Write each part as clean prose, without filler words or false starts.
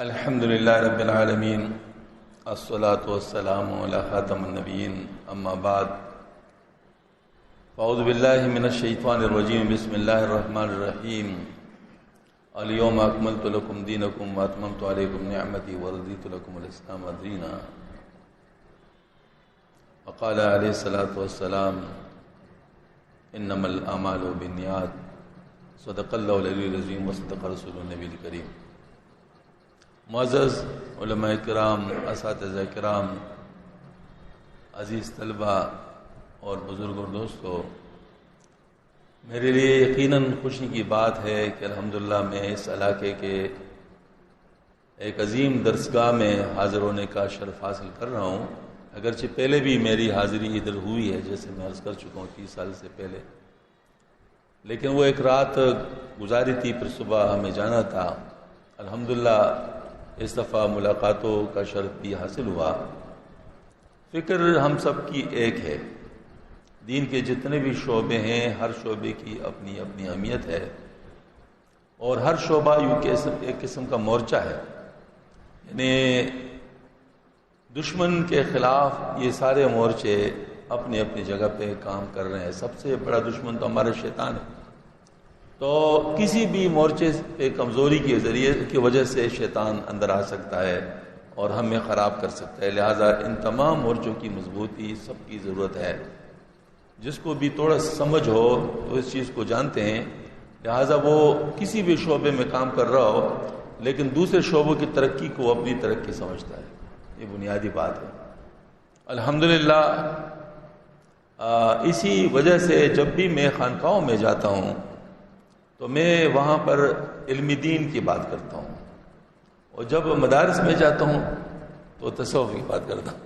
الحمد للہ رب العالمین الصلاۃ والسلام علی خاتم النبیین اما بعد اعوذ باللہ من الشیطان الرجیم بسم اللہ الرحمن الرحیم الیوم اکملت لکم دینکم واتممت علیکم نعمتی ورضیت لکم الاسلام دینا وقال علیہ الصلاۃ والسلام انما الاعمال بالنیات صدق اللہ العلی العظیم وصدق رسول النبی الکریم۔ معزز علماء کرام، اساتذہ کرام، عزیز طلبہ اور بزرگ اور دوستو، میرے لیے یقیناً خوشی کی بات ہے کہ الحمدللہ میں اس علاقے کے ایک عظیم درسگاہ میں حاضر ہونے کا شرف حاصل کر رہا ہوں، اگرچہ پہلے بھی میری حاضری ادھر ہوئی ہے، جیسے میں عرض کر چکا ہوں 30 سال سے پہلے، لیکن وہ ایک رات گزاری تھی، پھر صبح ہمیں جانا تھا۔ الحمدللہ اس دفعہ ملاقاتوں کا شرف بھی حاصل ہوا۔ فکر ہم سب کی ایک ہے، دین کے جتنے بھی شعبے ہیں ہر شعبے کی اپنی اپنی اہمیت ہے، اور ہر شعبہ یوں کہ ایک قسم کا مورچہ ہے، یعنی دشمن کے خلاف یہ سارے مورچے اپنی اپنی جگہ پہ کام کر رہے ہیں۔ سب سے بڑا دشمن تو ہمارا شیطان ہے، تو کسی بھی مورچے پہ کمزوری کے ذریعے کی وجہ سے شیطان اندر آ سکتا ہے اور ہمیں خراب کر سکتا ہے، لہٰذا ان تمام مورچوں کی مضبوطی سب کی ضرورت ہے۔ جس کو بھی تھوڑا سمجھ ہو تو اس چیز کو جانتے ہیں، لہٰذا وہ کسی بھی شعبے میں کام کر رہا ہو لیکن دوسرے شعبوں کی ترقی کو اپنی ترقی سمجھتا ہے، یہ بنیادی بات ہے۔ الحمدللہ اسی وجہ سے جب بھی میں خانقاہوں میں جاتا ہوں تو میں وہاں پر علم دین کی بات کرتا ہوں، اور جب مدارس میں جاتا ہوں تو تصوف کی بات کرتا ہوں۔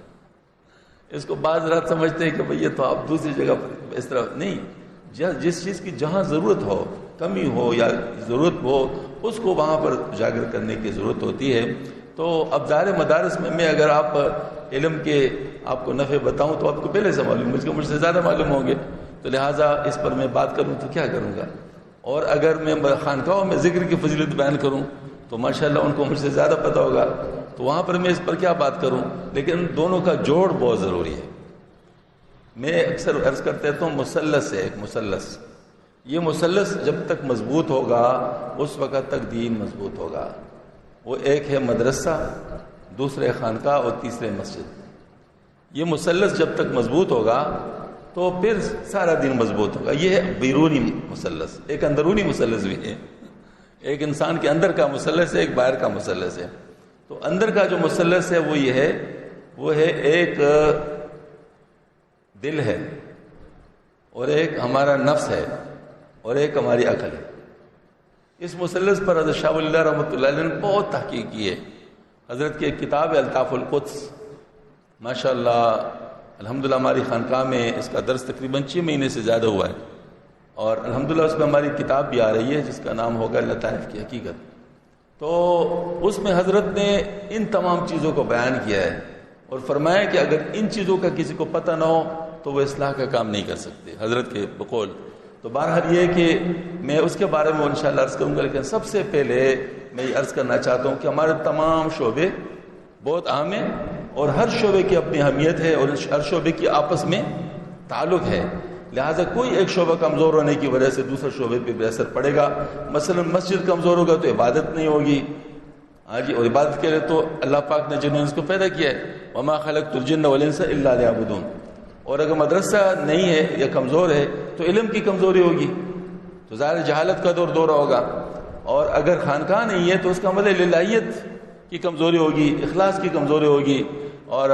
اس کو بعض رات سمجھتے ہیں کہ بھئی یہ تو آپ دوسری جگہ پر، اس طرح نہیں، جس چیز کی جہاں ضرورت ہو، کمی ہو یا ضرورت ہو، اس کو وہاں پر اجاگر کرنے کی ضرورت ہوتی ہے۔ تو اب ظاہر مدارس میں اگر آپ علم کے آپ کو نفع بتاؤں تو آپ کو پہلے سے معلوم، مجھ سے زیادہ معلوم ہوں گے، تو لہٰذا اس پر میں بات کروں تو کیا کروں گا، اور اگر میں خانقاہوں میں ذکر کی فضیلت بیان کروں تو ماشاءاللہ ان کو مجھ سے زیادہ پتہ ہوگا، تو وہاں پر میں اس پر کیا بات کروں، لیکن دونوں کا جوڑ بہت ضروری ہے۔ میں اکثر عرض کرتا ہوں مثلث ہے، ایک مثلث، یہ مثلث جب تک مضبوط ہوگا اس وقت تک دین مضبوط ہوگا۔ وہ ایک ہے مدرسہ، دوسرے خانقاہ اور تیسرے مسجد۔ یہ مثلث جب تک مضبوط ہوگا تو پھر سارا دین مضبوط ہوگا۔ یہ ہے بیرونی مثلث، ایک اندرونی مثلث بھی ہے، ایک انسان کے اندر کا مثلث ہے، ایک باہر کا مثلث ہے۔ تو اندر کا جو مثلث ہے وہ یہ ہے، وہ ہے ایک دل ہے، اور ایک ہمارا نفس ہے، اور ایک ہماری عقل ہے۔ اس مثلث پر حضرت شاہ ولی اللہ رحمۃ اللہ علیہ نے بہت تحقیق کی ہے۔ حضرت کی ایک کتاب ہے الطاف القدس، ماشاءاللہ الحمدللہ ہماری خانقاہ میں اس کا درس تقریباً 6 مہینے سے زیادہ ہوا ہے، اور الحمدللہ اس میں ہماری کتاب بھی آ رہی ہے جس کا نام ہوگا لطائف کی حقیقت۔ تو اس میں حضرت نے ان تمام چیزوں کو بیان کیا ہے اور فرمایا کہ اگر ان چیزوں کا کسی کو پتہ نہ ہو تو وہ اصلاح کا کام نہیں کر سکتے، حضرت کے بقول۔ تو بہرحال یہ کہ میں اس کے بارے میں انشاءاللہ عرض کروں گا، لیکن سب سے پہلے میں یہ عرض کرنا چاہتا ہوں کہ ہمارے تمام شعبے بہت اہم ہیں، اور ہر شعبے کی اپنی اہمیت ہے، اور ہر شعبے کی آپس میں تعلق ہے، لہٰذا کوئی ایک شعبہ کمزور ہونے کی وجہ سے دوسرے شعبے پہ بھی اثر پڑے گا۔ مثلا مسجد کمزور ہوگا تو عبادت نہیں ہوگی، ہاں جی، اور عبادت کے لیے تو اللہ پاک نے جنہوں نے اس کو پیدا کیا ہے، وما خلقت الجن والانس الا لیعبدون۔ اور اگر مدرسہ نہیں ہے یا کمزور ہے تو علم کی کمزوری ہوگی، تو ظاہر جہالت کا دورہ ہوگا، اور اگر خانقاہ نہیں ہے تو اس کا مطلب الہیت کی کمزوری ہوگی، اخلاص کی کمزوری ہوگی، اور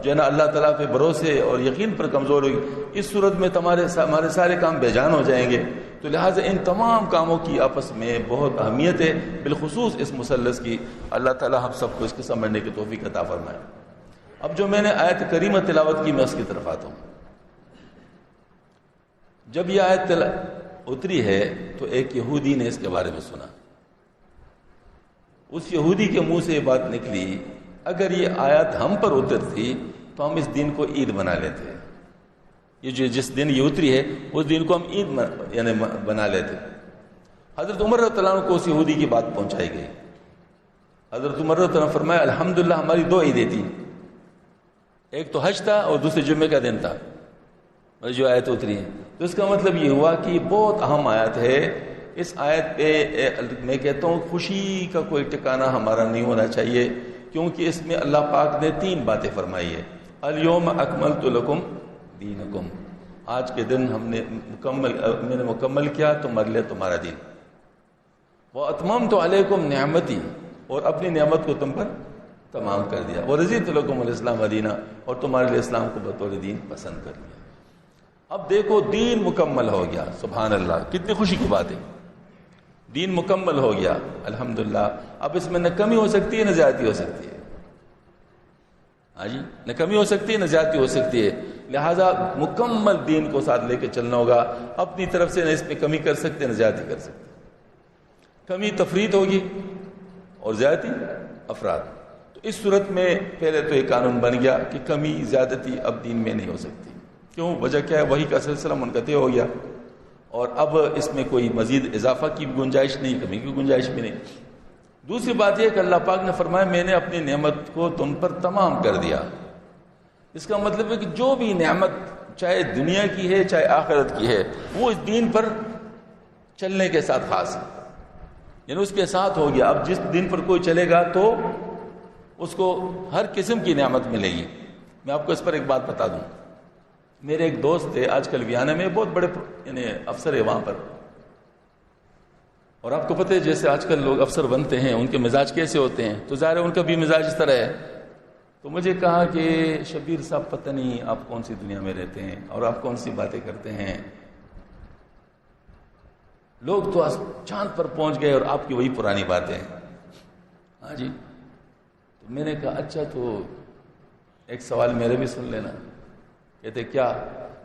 جو ہے نا اللہ تعالیٰ پہ بھروسے اور یقین پر کمزور ہوگی۔ اس صورت میں ہمارے سارے کام بے جان ہو جائیں گے۔ تو لہٰذا ان تمام کاموں کی آپس میں بہت اہمیت ہے، بالخصوص اس مثلث کی۔ اللہ تعالیٰ ہم سب کو اس کو سمجھنے کی توفیق عطا فرمائے۔ اب جو میں نے آیت کریمہ تلاوت کی، میں اس کی طرف آتا ہوں۔ جب یہ آیت اتری ہے تو ایک یہودی نے اس کے بارے میں سنا، اس یہودی کے منہ سے یہ بات نکلی، اگر یہ آیت ہم پر اترتی تو ہم اس دن کو عید بنا لیتے، یہ جو جس دن یہ اتری ہے اس دن کو ہم عید یعنی بنا لیتے۔ حضرت عمر رضی اللہ عنہ کو اس یہودی کی بات پہنچائی گئی، حضرت عمر رضی اللہ عنہ نے فرمایا الحمدللہ ہماری 2 عیدیں تھیں، ایک تو حج تھا اور دوسرے جمعے کا دن تھا، جو آیت اتری ہے۔ تو اس کا مطلب یہ ہوا کہ یہ بہت اہم آیت ہے۔ اس آیت پہ میں کہتا ہوں خوشی کا کوئی ٹھکانہ ہمارا نہیں ہونا چاہیے، کیونکہ اس میں اللہ پاک نے 3 باتیں فرمائی ہے۔ الیوم اکملت لکم دینکم، آج کے دن میں نے مکمل کیا تمہارے لیے تمہارا دین۔ واتممت علیکم نعمتی، اور اپنی نعمت کو تم پر تمام کر دیا۔ ورضیت لکم الاسلام دینا، اور تمہارے لیے اسلام کو بطور دین پسند کر لیا۔ اب دیکھو دین مکمل ہو گیا، سبحان اللہ، کتنی خوشی کی بات ہے، دین مکمل ہو گیا الحمدللہ۔ اب اس میں نہ کمی ہو سکتی ہے نہ زیادتی ہو سکتی ہے، ہاں جی، نہ کمی ہو سکتی ہے نہ زیادتی ہو سکتی ہے، لہٰذا مکمل دین کو ساتھ لے کے چلنا ہوگا۔ اپنی طرف سے نہ اس میں کمی کر سکتے نہ زیادتی کر سکتے، کمی تفرید ہوگی اور زیادتی افراد۔ تو اس صورت میں پہلے تو یہ قانون بن گیا کہ کمی زیادتی اب دین میں نہیں ہو سکتی۔ کیوں؟ وجہ کیا ہے؟ وحی کا سلسلہ منقطع ہو گیا، اور اب اس میں کوئی مزید اضافہ کی گنجائش نہیں، کمی کی گنجائش بھی نہیں۔ دوسری بات یہ کہ اللہ پاک نے فرمایا میں نے اپنی نعمت کو تم پر تمام کر دیا۔ اس کا مطلب ہے کہ جو بھی نعمت چاہے دنیا کی ہے چاہے آخرت کی ہے، وہ اس دین پر چلنے کے ساتھ خاص ہے، یعنی اس کے ساتھ ہو گیا۔ اب جس دین پر کوئی چلے گا تو اس کو ہر قسم کی نعمت ملے گی۔ میں آپ کو اس پر ایک بات بتا دوں، میرے ایک دوست تھے آج کل ویانا میں، بہت بڑے یعنی افسر ہے وہاں پر، اور آپ کو پتہ ہے جیسے آج کل لوگ افسر بنتے ہیں ان کے مزاج کیسے ہوتے ہیں، تو ظاہر ہے ان کا بھی مزاج اس طرح ہے۔ تو مجھے کہا کہ شبیر صاحب پتہ نہیں آپ کون سی دنیا میں رہتے ہیں اور آپ کون سی باتیں کرتے ہیں، لوگ تو چاند پر پہنچ گئے اور آپ کی وہی پرانی باتیں ہیں۔ ہاں جی، تو میں نے کہا اچھا تو ایک سوال میرے بھی سن لینا۔ کہتے کیا؟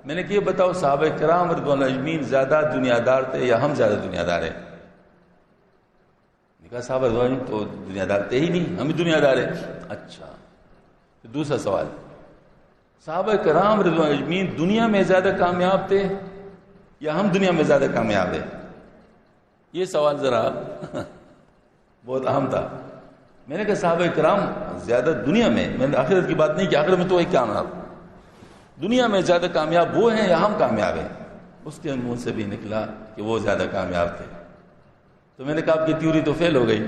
میں نے کہ یہ بتاؤ صحابہ کرام رضوان اللہ اجمعین زیادہ دنیا دار تھے یا ہم زیادہ دنیا دار ہیں؟ کہا صحابہ رضوان تو دنیا دار تھے ہی نہیں، ہم ہی دنیا دار ہیں۔ اچھا، دوسرا سوال، صحابہ کرام رضوان اللہ اجمعین دنیا میں زیادہ کامیاب تھے یا ہم دنیا میں زیادہ کامیاب ہیں؟ یہ سوال ذرا بہت اہم تھا۔ میں نے کہا صحابہ کرام زیادہ دنیا میں نے آخرت کی بات نہیں کی، آخرت میں تو ایک کامیاب، دنیا میں زیادہ کامیاب وہ ہیں یا ہم کامیاب ہیں؟ اس کے منہ سے بھی نکلا کہ وہ زیادہ کامیاب تھے۔ تو میں نے کہا آپ کی تھیوری تو فیل ہو گئی،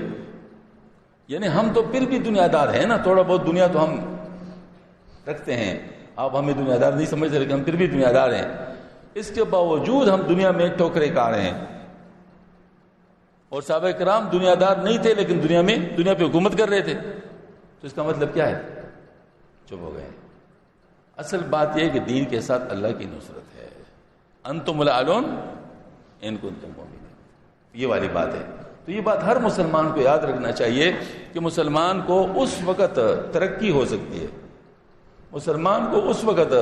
یعنی ہم تو پھر بھی دنیا دار ہیں نا، تھوڑا بہت دنیا تو ہم رکھتے ہیں، آپ ہمیں دنیا دار نہیں سمجھتے لیکن ہم پھر بھی دنیا دار ہیں۔ اس کے باوجود ہم دنیا میں ٹھوکریں کھا رہے ہیں، اور صحابہ کرام دنیا دار نہیں تھے لیکن دنیا پہ حکومت کر رہے تھے۔ تو اس کا مطلب کیا ہے؟ چپ ہو گئے۔ اصل بات یہ ہے کہ دین کے ساتھ اللہ کی نصرت ہے، انتم الاعلون ان کنتم مؤمنین، یہ والی بات ہے۔ تو یہ بات ہر مسلمان کو یاد رکھنا چاہیے کہ مسلمان کو اس وقت ترقی ہو سکتی ہے، مسلمان کو اس وقت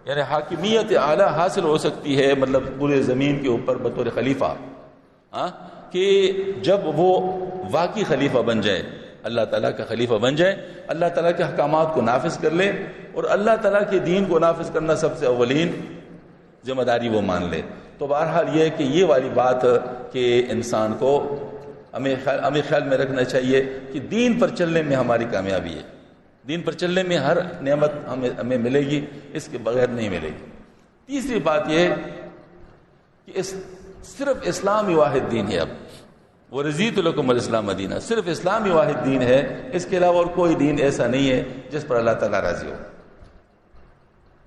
یعنی حاکمیت اعلیٰ حاصل ہو سکتی ہے، مطلب پورے زمین کے اوپر بطور خلیفہ، کہ جب وہ واقعی خلیفہ بن جائے، اللہ تعالیٰ کا خلیفہ بن جائے، اللہ تعالیٰ کے احکامات کو نافذ کر لے، اور اللہ تعالیٰ کے دین کو نافذ کرنا سب سے اولین ذمہ داری وہ مان لے۔ تو بہرحال یہ ہے کہ یہ والی بات کہ انسان کو ہمیں خیال میں رکھنا چاہیے کہ دین پر چلنے میں ہماری کامیابی ہے، دین پر چلنے میں ہر نعمت ہمیں ملے گی، اس کے بغیر نہیں ملے گی۔ تیسری بات یہ کہ صرف اسلام ہی واحد دین ہے۔ اب وَرَضِيتُ لَكُمُ الْإِسْلَامَ دِينًا، صرف اسلام ہی واحد دین ہے، اس کے علاوہ اور کوئی دین ایسا نہیں ہے جس پر اللہ تعالیٰ راضی ہو۔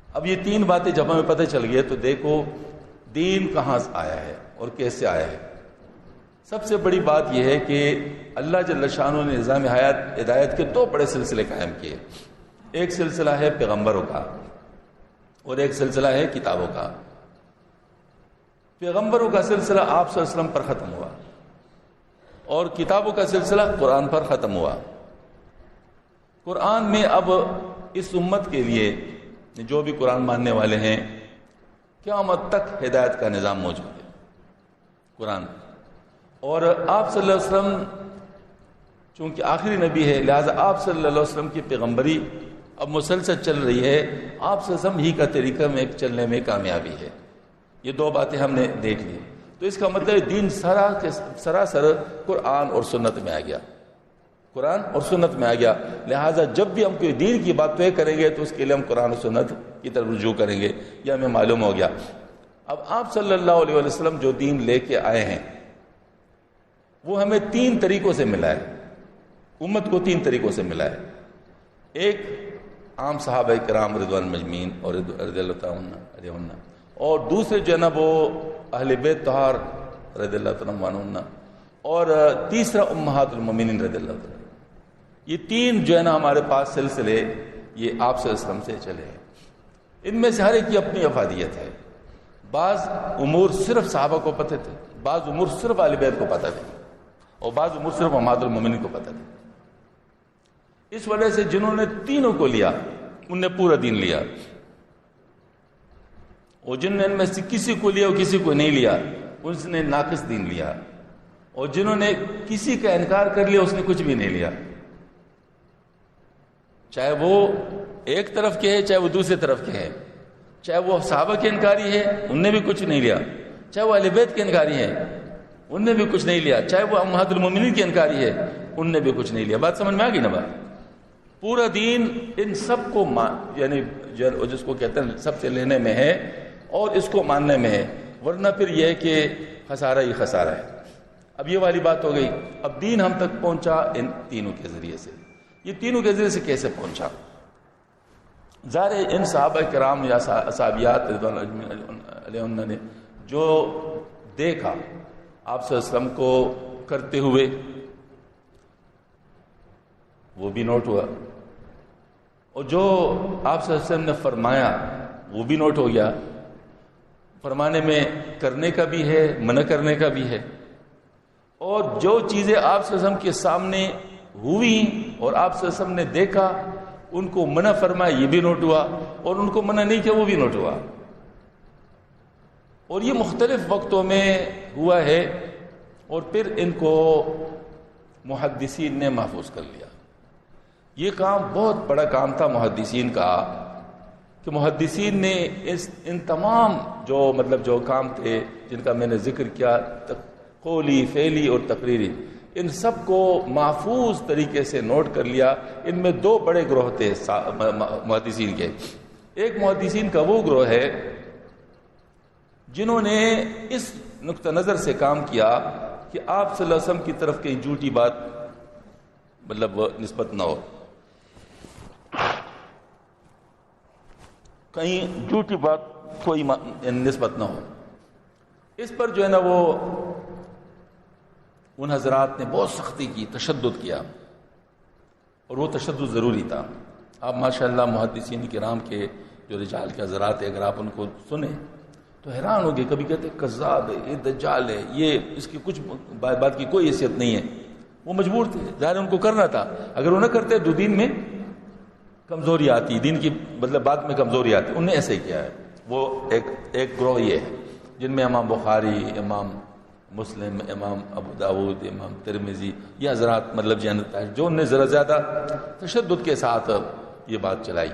اب یہ 3 باتیں جب ہمیں پتہ چل گئی تو دیکھو دین کہاں سے آیا ہے اور کیسے آیا ہے۔ سب سے بڑی بات یہ ہے کہ اللہ جل شانہ نے نظام ہدایت کے 2 بڑے سلسلے قائم کیے، ایک سلسلہ ہے پیغمبروں کا اور ایک سلسلہ ہے کتابوں کا۔ پیغمبروں کا سلسلہ آپ صلی اللہ علیہ وسلم پر ختم ہوا اور کتابوں کا سلسلہ قرآن پر ختم ہوا۔ قرآن میں اب اس امت کے لیے جو بھی قرآن ماننے والے ہیں قیامت تک ہدایت کا نظام موجود ہے قرآن، اور آپ صلی اللہ علیہ وسلم چونکہ آخری نبی ہے لہٰذا آپ صلی اللہ علیہ وسلم کی پیغمبری اب مسلسل چل رہی ہے، آپ صلی اللہ علیہ وسلم ہی کا طریقہ میں چلنے میں کامیابی ہے۔ یہ 2 باتیں ہم نے دیکھ لی، تو اس کا مطلب دین سراسر قرآن اور سنت میں آ گیا۔ قرآن اور سنت میں آ گیا. لہٰذا جب بھی ہم کوئی دین کی بات طے کریں گے تو اس کے لیے ہم قرآن و سنت کی طرف رجوع کریں گے. یہ ہمیں معلوم ہو گیا. اب آپ صلی اللہ علیہ وسلم جو دین لے کے آئے ہیں وہ ہمیں 3 طریقوں سے ملا ہے. امت کو 3 طریقوں سے ملا ہے. ایک عام صحابہ کرام رضوان مجمعین اور رضی اللہ تعالی عنہ، اور دوسرے جو ہے نا وہ اہل بیت طہار رضی اللہ تعالی عنہ، اور تیسرا امہات المومنین رضی اللہ تعالی. یہ 3 جو ہے نا ہمارے پاس سلسلے یہ آپ صلی اللہ علیہ وسلم سے چلے ہیں. ان میں سے ہر ایک کی اپنی افادیت ہے. بعض امور صرف صحابہ کو پتہ تھے، بعض امور صرف اہل بیت کو پتہ تھے، اور بعض امور صرف امہات المومنین کو پتہ تھے. اس وجہ سے جنہوں نے تینوں کو لیا ان نے پورا دین لیا، اور جن نے ان میں سے کسی کو لیا اور کسی کو نہیں لیا اس نے ناقص دین لیا، اور جنہوں نے کسی کا انکار کر لیا اس نے کچھ بھی نہیں لیا. چاہے وہ ایک طرف کے ہے چاہے وہ دوسرے طرف کے ہے، چاہے وہ صحابہ کے انکاری ہے ان نے بھی کچھ نہیں لیا، چاہے وہ اہل بیت کے انکاری ہے ان نے بھی کچھ نہیں لیا، چاہے وہ امہات المومنین کے انکاری ہے ان نے بھی کچھ نہیں لیا. بات سمجھ میں آ گئی نا؟ بات پورا دین ان سب کو یعنی جس کو کہتے ہیں سب سے لینے میں ہے اور اس کو ماننے میں ہے، ورنہ پھر یہ ہے کہ خسارہ ہی خسارہ ہے. اب یہ والی بات ہو گئی. اب دین ہم تک پہنچا ان تینوں کے ذریعے سے. یہ تینوں کے ذریعے سے کیسے پہنچا؟ ظاہر ہے ان صحابہ کرام یا صحابیات رضوان علیہ عنہ نے جو دیکھا آپ صلی اللہ علیہ وسلم کو کرتے ہوئے وہ بھی نوٹ ہوا، اور جو آپ صلی اللہ علیہ وسلم نے فرمایا وہ بھی نوٹ ہو گیا. فرمانے میں کرنے کا بھی ہے، منع کرنے کا بھی ہے، اور جو چیزیں آپ صلی اللہ علیہ وسلم کے سامنے ہوئی اور آپ صلی اللہ علیہ وسلم نے دیکھا ان کو منع فرمایا یہ بھی نوٹ ہوا، اور ان کو منع نہیں کیا وہ بھی نوٹ ہوا. اور یہ مختلف وقتوں میں ہوا ہے، اور پھر ان کو محدثین نے محفوظ کر لیا. یہ کام بہت بڑا کام تھا محدثین کا کہ محدثین نے ان تمام جو کام تھے جن کا میں نے ذکر کیا، قولی، فعلی اور تقریری، ان سب کو محفوظ طریقے سے نوٹ کر لیا. ان میں 2 بڑے گروہ تھے محدثین کے. ایک محدثین کا وہ گروہ ہے جنہوں نے اس نقطہ نظر سے کام کیا کہ آپ صلی اللہ علیہ وسلم کی طرف کہیں جھوٹی بات نسبت نہ ہو، کہیں جھوٹی بات کوئی نسبت نہ ہو. اس پر جو ہے نا وہ ان حضرات نے بہت سختی کی، تشدد کیا، اور وہ تشدد ضروری تھا. آپ ماشاءاللہ محدثین کرام کے جو رجال کے حضرات ہیں اگر آپ ان کو سنیں تو حیران ہوگے. کبھی کہتے ہیں کذاب ہے، یہ دجال ہے، یہ اس کی کچھ بات کی کوئی حیثیت نہیں ہے. وہ مجبور تھے، ظاہر ان کو کرنا تھا. اگر وہ نہ کرتے تو دین میں کمزوری آتی، دین کی بات میں کمزوری آتی. انہوں نے ایسے ہی کیا ہے. وہ ایک گروہ یہ ہے جن میں امام بخاری، امام مسلم، امام ابو داود، امام ترمذی، یہ حضرات جانتا ہے جو انہوں نے ذرا زیادہ تشدد کے ساتھ یہ بات چلائی.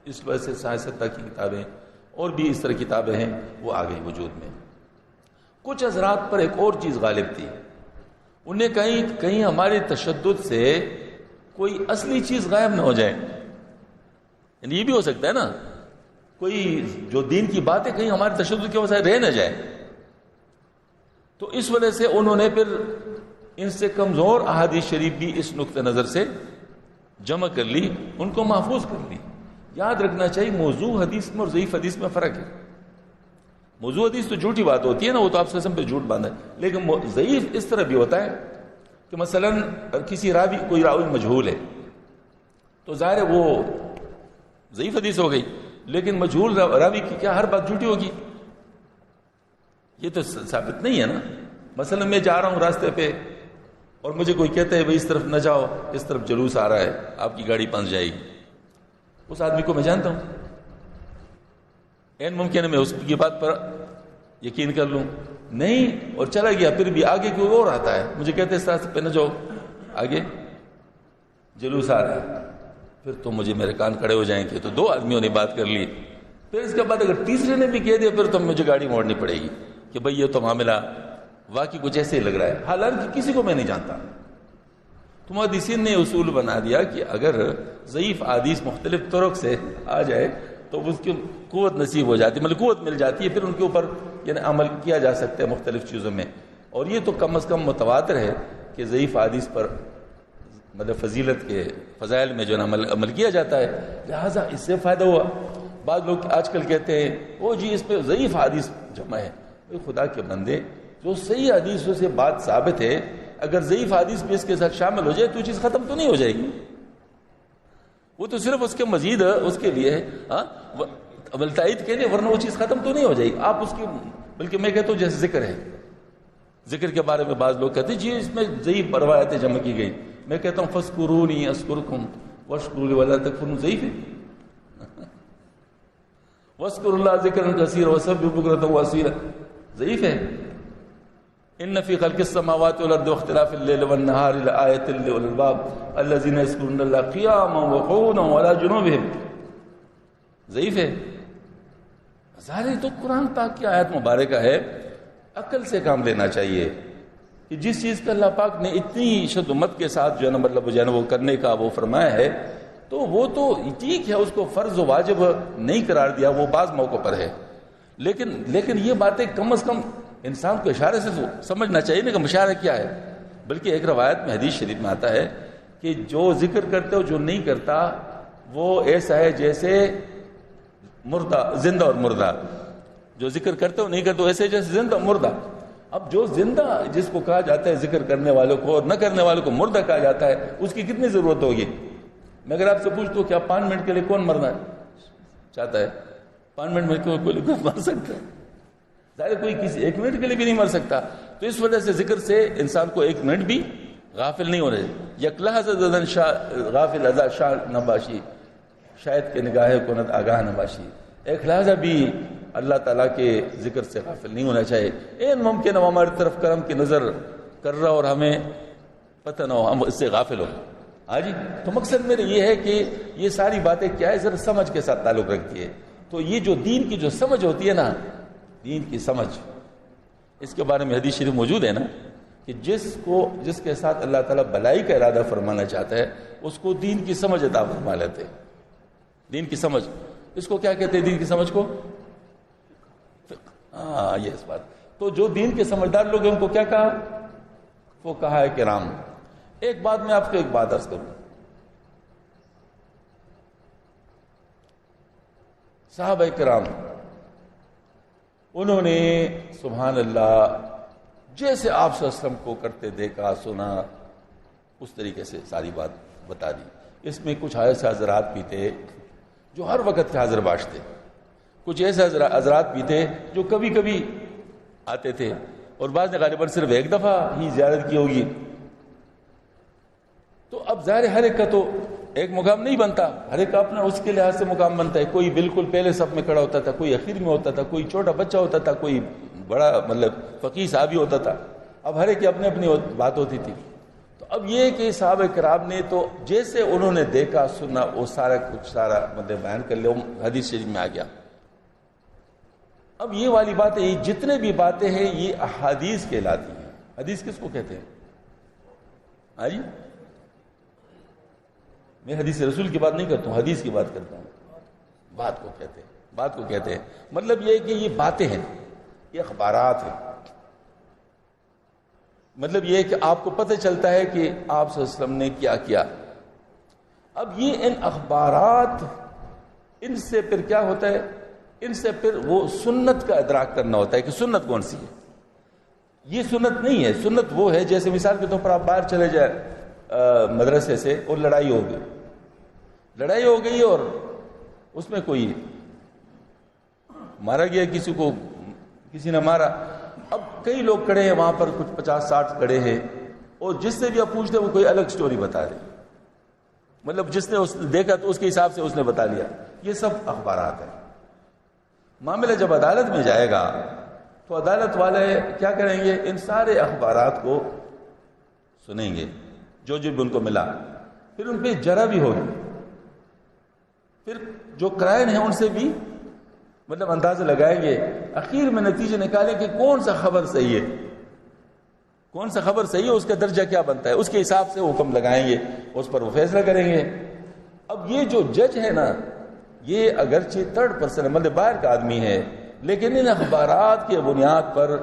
اس وجہ سے سیاستہ کی کتابیں اور بھی اس طرح کتابیں ہیں وہ آ گئی وجود میں. کچھ حضرات پر ایک اور چیز غالب تھی. انہیں کہیں ہمارے تشدد سے کوئی اصلی چیز غائب نہ ہو جائے. یعنی یہ بھی ہو سکتا ہے نا، کوئی جو دین کی بات ہے کہیں ہمارے تشدد کی وجہ سے رہ نہ جائے. تو اس وجہ سے انہوں نے پھر ان سے کمزور احادیث شریف بھی اس نقطہ نظر سے جمع کر لی، ان کو محفوظ کر لی. یاد رکھنا چاہیے موضوع حدیث میں اور ضعیف حدیث میں فرق ہے. موضوع حدیث تو جھوٹی بات ہوتی ہے نا، وہ تو آپ سے پہ جھوٹ باندھا ہے. لیکن ضعیف اس طرح بھی ہوتا ہے کہ مثلا کسی کوئی راوی مجہول ہے تو ظاہر ہے وہ ضعیف حدیث ہو گئی، لیکن مجہول راوی کی کیا ہر بات جھوٹی ہوگی؟ یہ تو ثابت نہیں ہے نا. مثلا میں جا رہا ہوں راستے پہ اور مجھے کوئی کہتا ہے بھائی اس طرف نہ جاؤ، اس طرف جلوس آ رہا ہے، آپ کی گاڑی پھنس جائے گی. اس آدمی کو میں جانتا ہوں، این ممکن ہے میں اس کی بات پر یقین کر لوں نہیں اور چلا گیا. پھر بھی آگے کوئی اور آتا ہے مجھے کہتے ہیں اس راستے پہ نہ جاؤ، آگے جلوس آ رہا ہے. پھر تو مجھے میرے کان کھڑے ہو جائیں گے. تو 2 آدمیوں نے بات کر لی. پھر اس کے بعد اگر تیسرے نے بھی کہہ دیا پھر تو مجھے گاڑی موڑنی پڑے گی کہ بھئی یہ تو معاملہ واقعی کچھ ایسے ہی لگ رہا ہے، حالانکہ کسی کو میں نہیں جانتا. تو محدثین نے اصول بنا دیا کہ اگر ضعیف حدیث مختلف طرق سے آ جائے تو اس کی قوت نصیب ہو جاتی ہے، مطلب قوت مل جاتی ہے، پھر ان کے اوپر یعنی عمل کیا جا سکتا ہے مختلف چیزوں میں. اور یہ تو کم از کم متواتر ہے کہ ضعیف حدیث پر مطلب فضیلت کے فضائل میں جو ہے عمل کیا جاتا ہے، لہٰذا اس سے فائدہ ہوا. بعض لوگ آج کل کہتے ہیں وہ جی اس پہ ضعیف حدیث جمع ہے. خدا کے بندے، جو صحیح حدیثوں سے بات ثابت ہے، اگر ضعیف حدیث بھی اس کے ساتھ شامل ہو جائے تو چیز ختم تو نہیں ہو جائے گی، وہ تو صرف اس کے مزید اس کے لیے ہے تائید کے لیے، ورنہ وہ چیز ختم تو نہیں ہو جائے گی. آپ اس کی بلکہ میں کہتا ہوں جیسے ذکر ہے، ذکر کے بارے میں بعض لوگ کہتے ہیں جی اس میں ضعیف روایتیں جمع کی گئی. میں کہتا ہوں فذکرونی اذکرکم واشکروا لی ولا تکفرون. ضعیف ہے. واذکروا اللہ ذکرا کثیرا وسبحوہ بکرۃ واصیلا. ضعیف ہے. ان فی خلق السماوات والارض واختلاف الليل والنهار لآیات لأولی الالباب الذین یذکرون اللہ قیاما وقعودا وعلی جنوبہم. ضعیف ہے. ظاہر تو قرآن پاک کی آیت مبارکہ ہے، عقل سے کام لینا چاہیے کہ جس چیز کا اللہ پاک نے اتنی شدت کے ساتھ جو ہے نا مطلب جو ہے نا وہ کرنے کا وہ فرمایا ہے، تو وہ تو ٹھیک ہے، اس کو فرض و واجب نہیں قرار دیا، وہ بعض موقع پر ہے، لیکن یہ باتیں کم از کم انسان کو اشارے سے سمجھنا چاہیے نا کہ مشارہ کیا ہے. بلکہ ایک روایت میں حدیث شریف میں آتا ہے کہ جو ذکر کرتے ہو جو نہیں کرتا وہ ایسا ہے جیسے مردہ، زندہ اور مردہ. جو ذکر کرتے ہو نہیں کرتے ہو ایسے جیسے زندہ اور مردہ. اب جو زندہ جس کو کہا جاتا ہے ذکر کرنے والوں کو، اور نہ کرنے والوں کو مردہ کہا جاتا ہے، اس کی کتنی ضرورت ہوگی. میں اگر آپ سے پوچھتا ہوں کیا 5 منٹ کے لیے کون مرنا چاہتا ہے؟ 5 منٹ میں کوئی مر سکتا ہے؟ ظاہر کوئی کسی 1 منٹ کے لیے بھی نہیں مر سکتا. تو اس وجہ سے ذکر سے انسان کو 1 منٹ بھی غافل نہیں ہو رہے. یک لحظہ غافل ازا شاہ نباشی، شاید کہ نگاہ کنت آگاہ نباشی. ایک لحظہ بھی اللہ تعالیٰ کے ذکر سے غافل نہیں ہونا چاہیے. این ممکن ہے ہماری طرف کرم کی نظر کر رہا اور ہمیں پتہ نہ ہو، ہم اس سے غافل ہو. ہاں جی. تو مقصد میرے یہ ہے کہ یہ ساری باتیں کیا ہے، ذرا سمجھ کے ساتھ تعلق رکھتی ہے. تو یہ جو دین کی جو سمجھ ہوتی ہے نا، دین کی سمجھ، اس کے بارے میں حدیث شریف موجود ہے نا کہ جس کے ساتھ اللہ تعالیٰ بلائی کا ارادہ فرمانا چاہتا ہے اس کو دین کی سمجھ عطا فرما لیتے. دین کی سمجھ، اس کو کیا کہتے ہیں دین کی سمجھ کو؟ یہ اس بات. تو جو دین کے سمجھدار لوگ ہیں ان کو کیا کہا؟ وہ کہا ہے کرام. ایک بات میں آپ کو ایک بات عرض کروں، صحابہ کرام انہوں نے سبحان اللہ جیسے آپ صلی اللہ علیہ وسلم کو کرتے دیکھا سنا اس طریقے سے ساری بات بتا دی. اس میں کچھ ایسے حضرات بھی تھے جو ہر وقت کے حاضر باش تھے، کچھ ایسے حضرات بھی تھے جو کبھی کبھی آتے تھے، اور بعض نے غالباً صرف 1 دفعہ ہی زیارت کی ہوگی. تو اب ظاہر ہر ایک کا تو ایک مقام نہیں بنتا، ہر ایک کا اپنا اس کے لحاظ سے مقام بنتا ہے. کوئی بالکل پہلے صف میں کھڑا ہوتا تھا، کوئی اخیر میں ہوتا تھا، کوئی چھوٹا بچہ ہوتا تھا، کوئی بڑا مطلب فقیہ صحابی ہوتا تھا. اب ہر ایک کی اپنی اپنی بات ہوتی تھی. تو اب یہ کہ صحابہ کرام نے تو جیسے انہوں نے دیکھا سنا وہ سارا مطلب بیان کر لیا، حدیث شریف میں آ گیا. اب یہ والی باتیں، یہ جتنے بھی باتیں ہیں یہ احادیث کہلاتی ہیں. حدیث کس کو کہتے ہیں؟ ہاں جی، میں حدیث رسول کی بات نہیں کرتا ہوں، حدیث کی بات کرتا ہوں. بات کو کہتے ہیں مطلب یہ کہ یہ باتیں ہیں، یہ اخبارات ہیں. مطلب یہ کہ آپ کو پتہ چلتا ہے کہ آپ صلی اللہ علیہ وسلم نے کیا کیا. اب یہ ان اخبارات، ان سے پھر کیا ہوتا ہے، ان سے پھر وہ سنت کا ادراک کرنا ہوتا ہے کہ سنت کون سی ہے. یہ سنت نہیں ہے. سنت وہ ہے جیسے مثال کے طور پر آپ باہر چلے جائیں مدرسے سے اور لڑائی ہو گئی اور اس میں کوئی مارا گیا، کسی نے مارا. اب کئی لوگ کھڑے ہیں وہاں پر، کچھ 50-60 کھڑے ہیں، اور جس سے بھی آپ پوچھتے ہیں وہ کوئی الگ سٹوری بتا رہے، مطلب جس نے دیکھا تو اس کے حساب سے اس نے بتا لیا. یہ سب اخبارات ہیں. معاملہ جب عدالت میں جائے گا تو عدالت والے کیا کریں گے؟ ان سارے اخبارات کو سنیں گے، جو بھی ان کو ملا، پھر ان پہ جرح بھی ہوگی، پھر جو قرائن ہیں ان سے بھی مطلب اندازہ لگائیں گے، اخیر میں نتیجے نکالیں کہ کون سا خبر صحیح ہے. کون سا خبر صحیح ہے، اس کا درجہ کیا بنتا ہے، اس کے حساب سے وہ حکم لگائیں گے، اس پر وہ فیصلہ کریں گے۔ اب یہ جو جج ہے نا، یہ اگرچہ تھرڈ پرسن مطلب باہر کا آدمی ہے، لیکن ان اخبارات کے بنیاد پر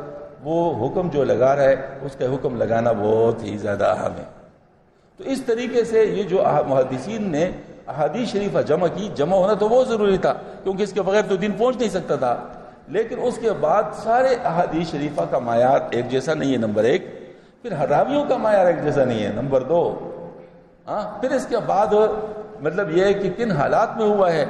وہ حکم جو لگا رہا ہے، اس کا حکم لگانا بہت ہی زیادہ اہم ہے۔ تو اس طریقے سے یہ جو محدثین نے احادیث شریفہ جمع کی، جمع ہونا تو بہت ضروری تھا، کیونکہ اس کے بغیر تو دین پہنچ نہیں سکتا تھا، لیکن اس کے بعد سارے احادیث شریفہ کا معیار ایک جیسا نہیں ہے، نمبر ایک، پھر راویوں کا معیار ایک جیسا نہیں ہے، نمبر دو، پھر اس کے بعد مطلب یہ ہے کہ کن حالات میں ہوا ہے،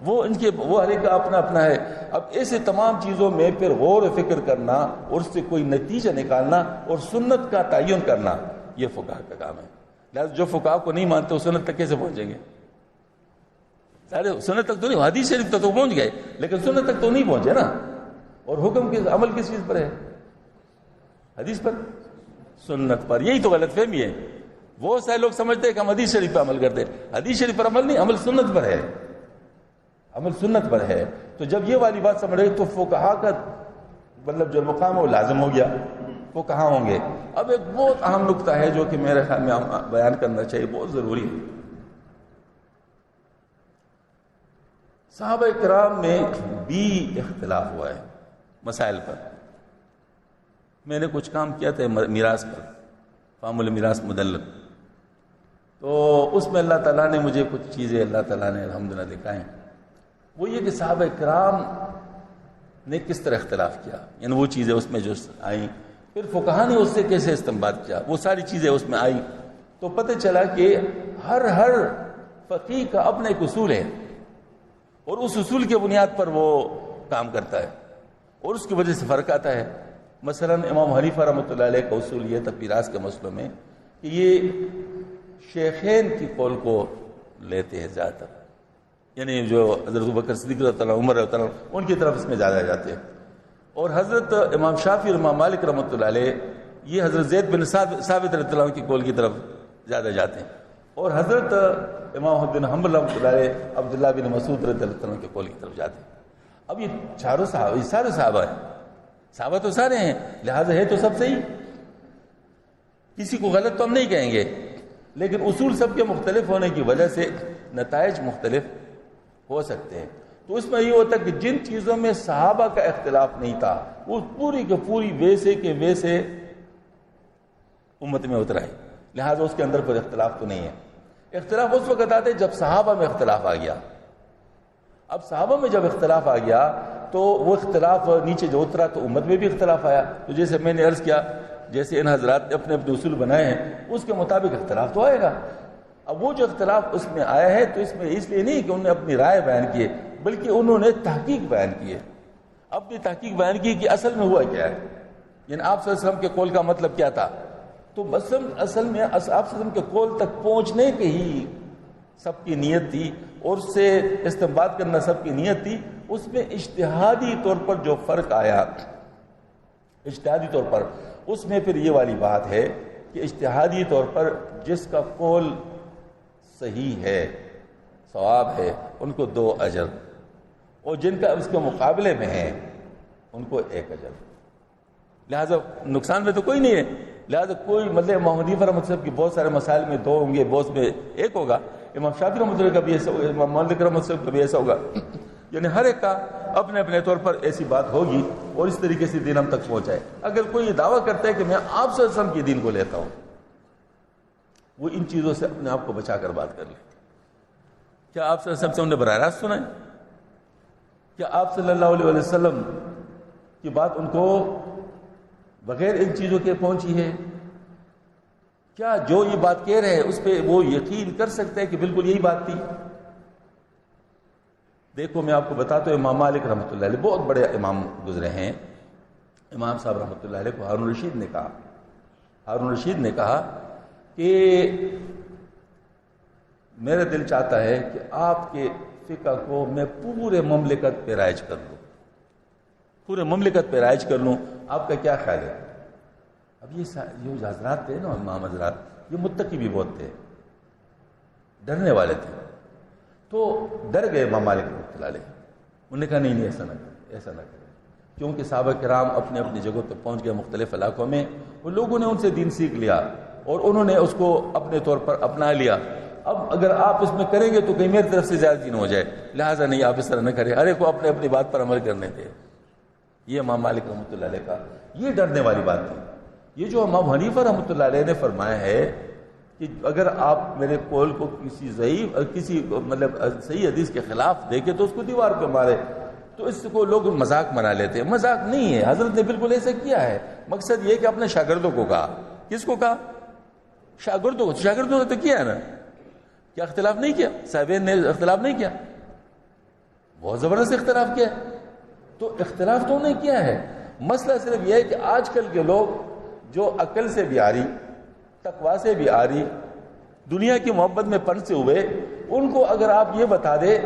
وہ ہر ایک کا اپنا اپنا ہے۔ اب ایسے تمام چیزوں میں پھر غور و فکر کرنا اور اس سے کوئی نتیجہ نکالنا اور سنت کا تعین کرنا، یہ فقہا کا کام ہے۔ لہٰذا جو فقہا کو نہیں مانتے وہ سنت تک کیسے پہنچیں گے؟ سارے سنت تک تو نہیں، حدیث شریف تک تو پہنچ گئے، لیکن سنت تک تو نہیں پہنچے نا۔ اور حکم کس عمل کس چیز پر ہے؟ حدیث پر، سنت پر۔ یہی تو غلط فہمی ہے، بہت سارے لوگ سمجھتے ہیں کہ ہم حدیث شریف پر عمل کرتے ہیں، حدیث شریف پر عمل نہیں، عمل سنت پر ہے، عمل سنت پر ہے۔ تو جب یہ والی بات سمجھ رہے تو فقہا کا مطلب جو مقام ہے وہ لازم ہو گیا، وہ کہاں ہوں گے۔ اب ایک بہت اہم نقطہ ہے جو کہ میرے خیال میں بیان کرنا چاہیے، بہت ضروری ہے۔ صحابہ کرام میں بھی اختلاف ہوا ہے مسائل پر۔ میں نے کچھ کام کیا تھا میراث پر، فام المیراث مدلل، تو اس میں اللہ تعالیٰ نے مجھے کچھ چیزیں اللہ تعالیٰ نے الحمدللہ دکھائیں۔ وہ یہ کہ صحابہ کرام نے کس طرح اختلاف کیا، یعنی وہ چیزیں اس میں جو آئیں، پھر فقہا نے اس سے کیسے استنباط کیا، وہ ساری چیزیں اس میں آئیں، تو پتہ چلا کہ ہر فقیہ کا اپنا ایک اصول ہے، اور اس اصول کے بنیاد پر وہ کام کرتا ہے، اور اس کی وجہ سے فرق آتا ہے۔ مثلا امام حنیفہ رحمۃ اللہ علیہ کا اصول یہ تھا میراث کے مسئلوں میں کہ یہ شیخین کی قول کو لیتے ہیں زیادہ تر، یعنی جو حضرت ابوبکر صدیق رضی اللہ عنہ، عمر رضی اللہ عنہ، ان کی طرف اس میں زیادہ جاتے ہیں۔ اور حضرت امام شافعی اور امام مالک رحمۃ اللہ علیہ یہ حضرت زید بن ثابت رضی اللہ عنہ کی قول کی طرف زیادہ جاتے ہیں، اور حضرت امام بن حنبل رحمۃ اللہ علیہ عبداللہ بن مسعود رضی اللہ عنہ کی قول کی طرف جاتے ہیں۔ اب یہ چاروں صحابہ، یہ سارے صحابہ ہیں، صحابہ تو سارے ہیں، لہٰذا ہے تو سب صحیح، کسی کو غلط تو ہم نہیں کہیں گے، لیکن اصول سب کے مختلف ہونے کی وجہ سے نتائج مختلف ہو سکتے ہیں۔ تو اس میں یہ ہوتا ہے کہ جن چیزوں میں صحابہ کا اختلاف نہیں تھا وہ پوری کے پوری ویسے کے ویسے امت میں اترائی، لہٰذا اس کے اندر کوئی اختلاف تو نہیں ہے۔ اختلاف اس وقت آتے جب صحابہ میں اختلاف آ گیا۔ اب صحابہ میں جب اختلاف آ گیا تو وہ اختلاف نیچے جو اترا تو امت میں بھی اختلاف آیا۔ تو جیسے میں نے عرض کیا، جیسے ان حضرات نے اپنے اپنے اصول بنائے ہیں اس کے مطابق اختلاف تو آئے گا۔ اب وہ جو اختلاف اس میں آیا ہے تو اس میں اس لیے نہیں کہ انہوں نے اپنی رائے بیان کی ہے، بلکہ انہوں نے تحقیق بیان کی ہے، اپنی تحقیق بیان کی کہ اصل میں ہوا کیا ہے، یعنی آپ صلی اللہ علیہ وسلم کے قول کا مطلب کیا تھا۔ تو اصل میں آپ صلی اللہ علیہ وسلم کے قول تک پہنچنے کی ہی سب کی نیت تھی، اور اس سے استنباط کرنا سب کی نیت تھی۔ اس میں اجتہادی طور پر جو فرق آیا، اجتہادی طور پر اس میں پھر یہ والی بات ہے کہ اجتہادی طور پر جس کا قول صحیح ہے، صواب ہے، ان کو 2 اجر، اور جن کا اس کے مقابلے میں ہے ان کو 1 اجر۔ لہٰذا نقصان میں تو کوئی نہیں ہے، لہٰذا کوئی مطلب امام حنیفہ رحمۃ اللہ کی بہت سارے مسائل میں 2 ہوں گے، بہت میں 1 ہوگا، امام شافعی رحمۃ اللہ کا بھی ایسا ہوگا، امام مالک رحمۃ اللہ کا بھی ایسا ہوگا، یعنی ہر ایک کا اپنے اپنے طور پر ایسی بات ہوگی، اور اس طریقے سے دین ہم تک پہنچائے۔ اگر کوئی یہ دعویٰ کرتا ہے کہ میں آپ صلی اللہ علیہ وسلم کی دین کو لیتا ہوں، وہ ان چیزوں سے اپنے آپ کو بچا کر بات کر لے۔ کیا آپ صلی اللہ علیہ وسلم نے براہ راست سنا ہے؟ کیا آپ صلی اللہ علیہ وسلم کی بات ان کو بغیر ان چیزوں کے پہنچی ہے؟ کیا جو یہ بات کہہ رہے ہیں اس پہ وہ یقین کر سکتے ہیں کہ بالکل یہی بات تھی؟ دیکھو میں آپ کو بتاتا ہوں، امام مالک رحمۃ اللہ علیہ بہت بڑے امام گزرے ہیں، امام صاحب رحمۃ اللہ علیہ کو ہارون رشید نے کہا کہ میرا دل چاہتا ہے کہ آپ کے فقہ کو میں پورے مملکت پہ رائج کر لوں، پورے مملکت پہ رائج کر لوں، آپ کا کیا خیال ہے؟ اب یہ حضرات تھے نا، امام حضرات، یہ متقی بھی بہت تھے، ڈرنے والے تھے، تو ڈر گئے امام مالک رحمۃ اللہ علیہ۔ انہوں نے کہا نہیں ایسا نہ کرے، ایسا نہ کرے۔ کیونکہ صحابہ کرام اپنے اپنی جگہوں پہ پہنچ گئے مختلف علاقوں میں، وہ لوگوں نے ان سے دین سیکھ لیا اور انہوں نے اس کو اپنے طور پر اپنا لیا۔ اب اگر آپ اس میں کریں گے تو کہیں میری طرف سے زیادتی نہ ہو جائے، لہٰذا نہیں، آپ اس طرح نہ کریں، ہر ایک کو اپنے اپنی بات پر عمل کرنے دیں۔ یہ امام مالک رحمۃ اللہ علیہ کا یہ ڈرنے والی بات تھی۔ یہ جو امام حنیفہ رحمۃ اللہ علیہ نے فرمایا ہے کہ اگر آپ میرے قول کو کسی ضعیف کسی مطلب صحیح حدیث کے خلاف دیکھیں تو اس کو دیوار پہ مارے، تو اس کو لوگ مذاق بنا لیتے ہیں۔ مذاق نہیں ہے، حضرت نے بالکل ایسا کیا ہے۔ مقصد یہ کہ اپنے شاگردوں کو کہا۔ کس کو کہا؟ شاگردوں کو۔ شاگردوں نے تو کیا ہے نا، کیا اختلاف نہیں کیا؟ صاحبین نے اختلاف نہیں کیا؟ بہت زبردست اختلاف کیا ہے۔ تو اختلاف تو انہوں نے کیا ہے، مسئلہ صرف یہ ہے کہ آج کل کے لوگ جو عقل سے بھی آ رہی، تقویٰ سے بھی آ رہی، دنیا کی محبت میں پنسے ہوئے، ان کو اگر آپ یہ بتا دے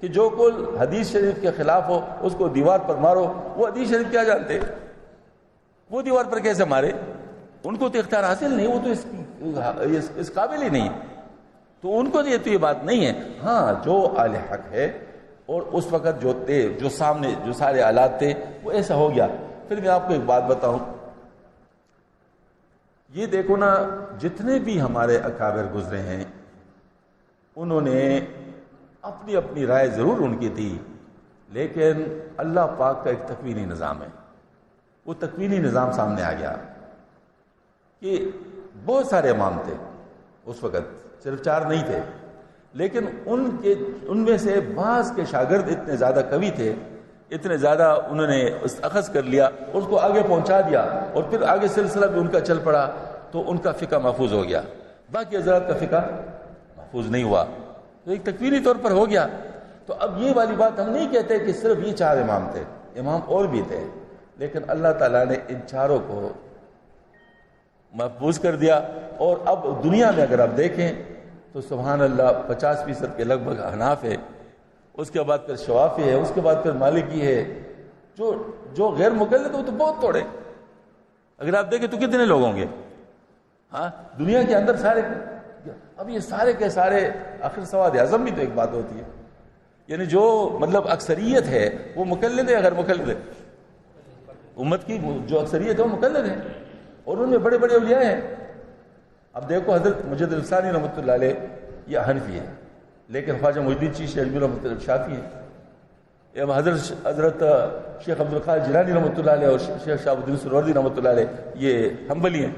کہ جو کل حدیث شریف کے خلاف ہو اس کو دیوار پر مارو، وہ حدیث شریف کیا جانتے، وہ دیوار پر کیسے مارے؟ ان کو تو اختیار حاصل نہیں، وہ تو اس قابل ہی نہیں، تو ان کو تو یہ بات نہیں ہے۔ ہاں، جو اہل حق ہے اور اس وقت جو تھے، جو سامنے جو سارے آلات تھے، وہ ایسا ہو گیا۔ پھر میں آپ کو ایک بات بتاؤں، یہ دیکھو نا، جتنے بھی ہمارے اکابر گزرے ہیں انہوں نے اپنی اپنی رائے ضرور ان کی تھی، لیکن اللہ پاک کا ایک تکوینی نظام ہے۔ وہ تکوینی نظام سامنے آ گیا کہ بہت سارے امام تھے اس وقت، صرف 4 نہیں تھے، لیکن ان میں سے بعض کے شاگرد اتنے زیادہ قوی تھے، اتنے زیادہ انہوں نے اخذ کر لیا اور اس کو آگے پہنچا دیا، اور پھر آگے سلسلہ بھی ان کا چل پڑا، تو ان کا فقہ محفوظ ہو گیا، باقی حضرات کا فقہ محفوظ نہیں ہوا، تو ایک تکوینی طور پر ہو گیا۔ تو اب یہ والی بات ہم نہیں کہتے کہ صرف یہ 4 امام تھے، امام اور بھی تھے، لیکن اللہ تعالیٰ نے ان 4 کو محفوظ کر دیا۔ اور اب دنیا میں اگر آپ دیکھیں تو سبحان اللہ 50% کے لگ بھگ حناف ہے، اس کے بعد پھر شوافی ہے، اس کے بعد پھر مالکی ہے، جو غیر مقلد ہو تو بہت تھوڑے، اگر آپ دیکھیں تو کتنے لوگ ہوں گے؟ ہاں، دنیا کے اندر سارے، اب یہ سارے کے سارے، آخر سواد اعظم بھی تو ایک بات ہوتی ہے، یعنی جو مطلب اکثریت ہے وہ مقلد ہے، غیر مقلد ہے، امت کی جو اکثریت ہے وہ مقلد ہے، اور ان میں بڑے بڑے اولیاء ہیں۔ اب دیکھو حضرت مجد الثانی رحمۃ اللہ علیہ یہ حنفی ہے، لیکن خواجہ محی الدین چشتی اجمیری رحمۃ اللہ شافعی ہے، حضرت شیخ عبد القادر جیلانی رحمۃ اللہ علیہ اور شیخ شہاب الدین سہروردی رحمۃ اللہ علیہ یہ حنبلی ہیں۔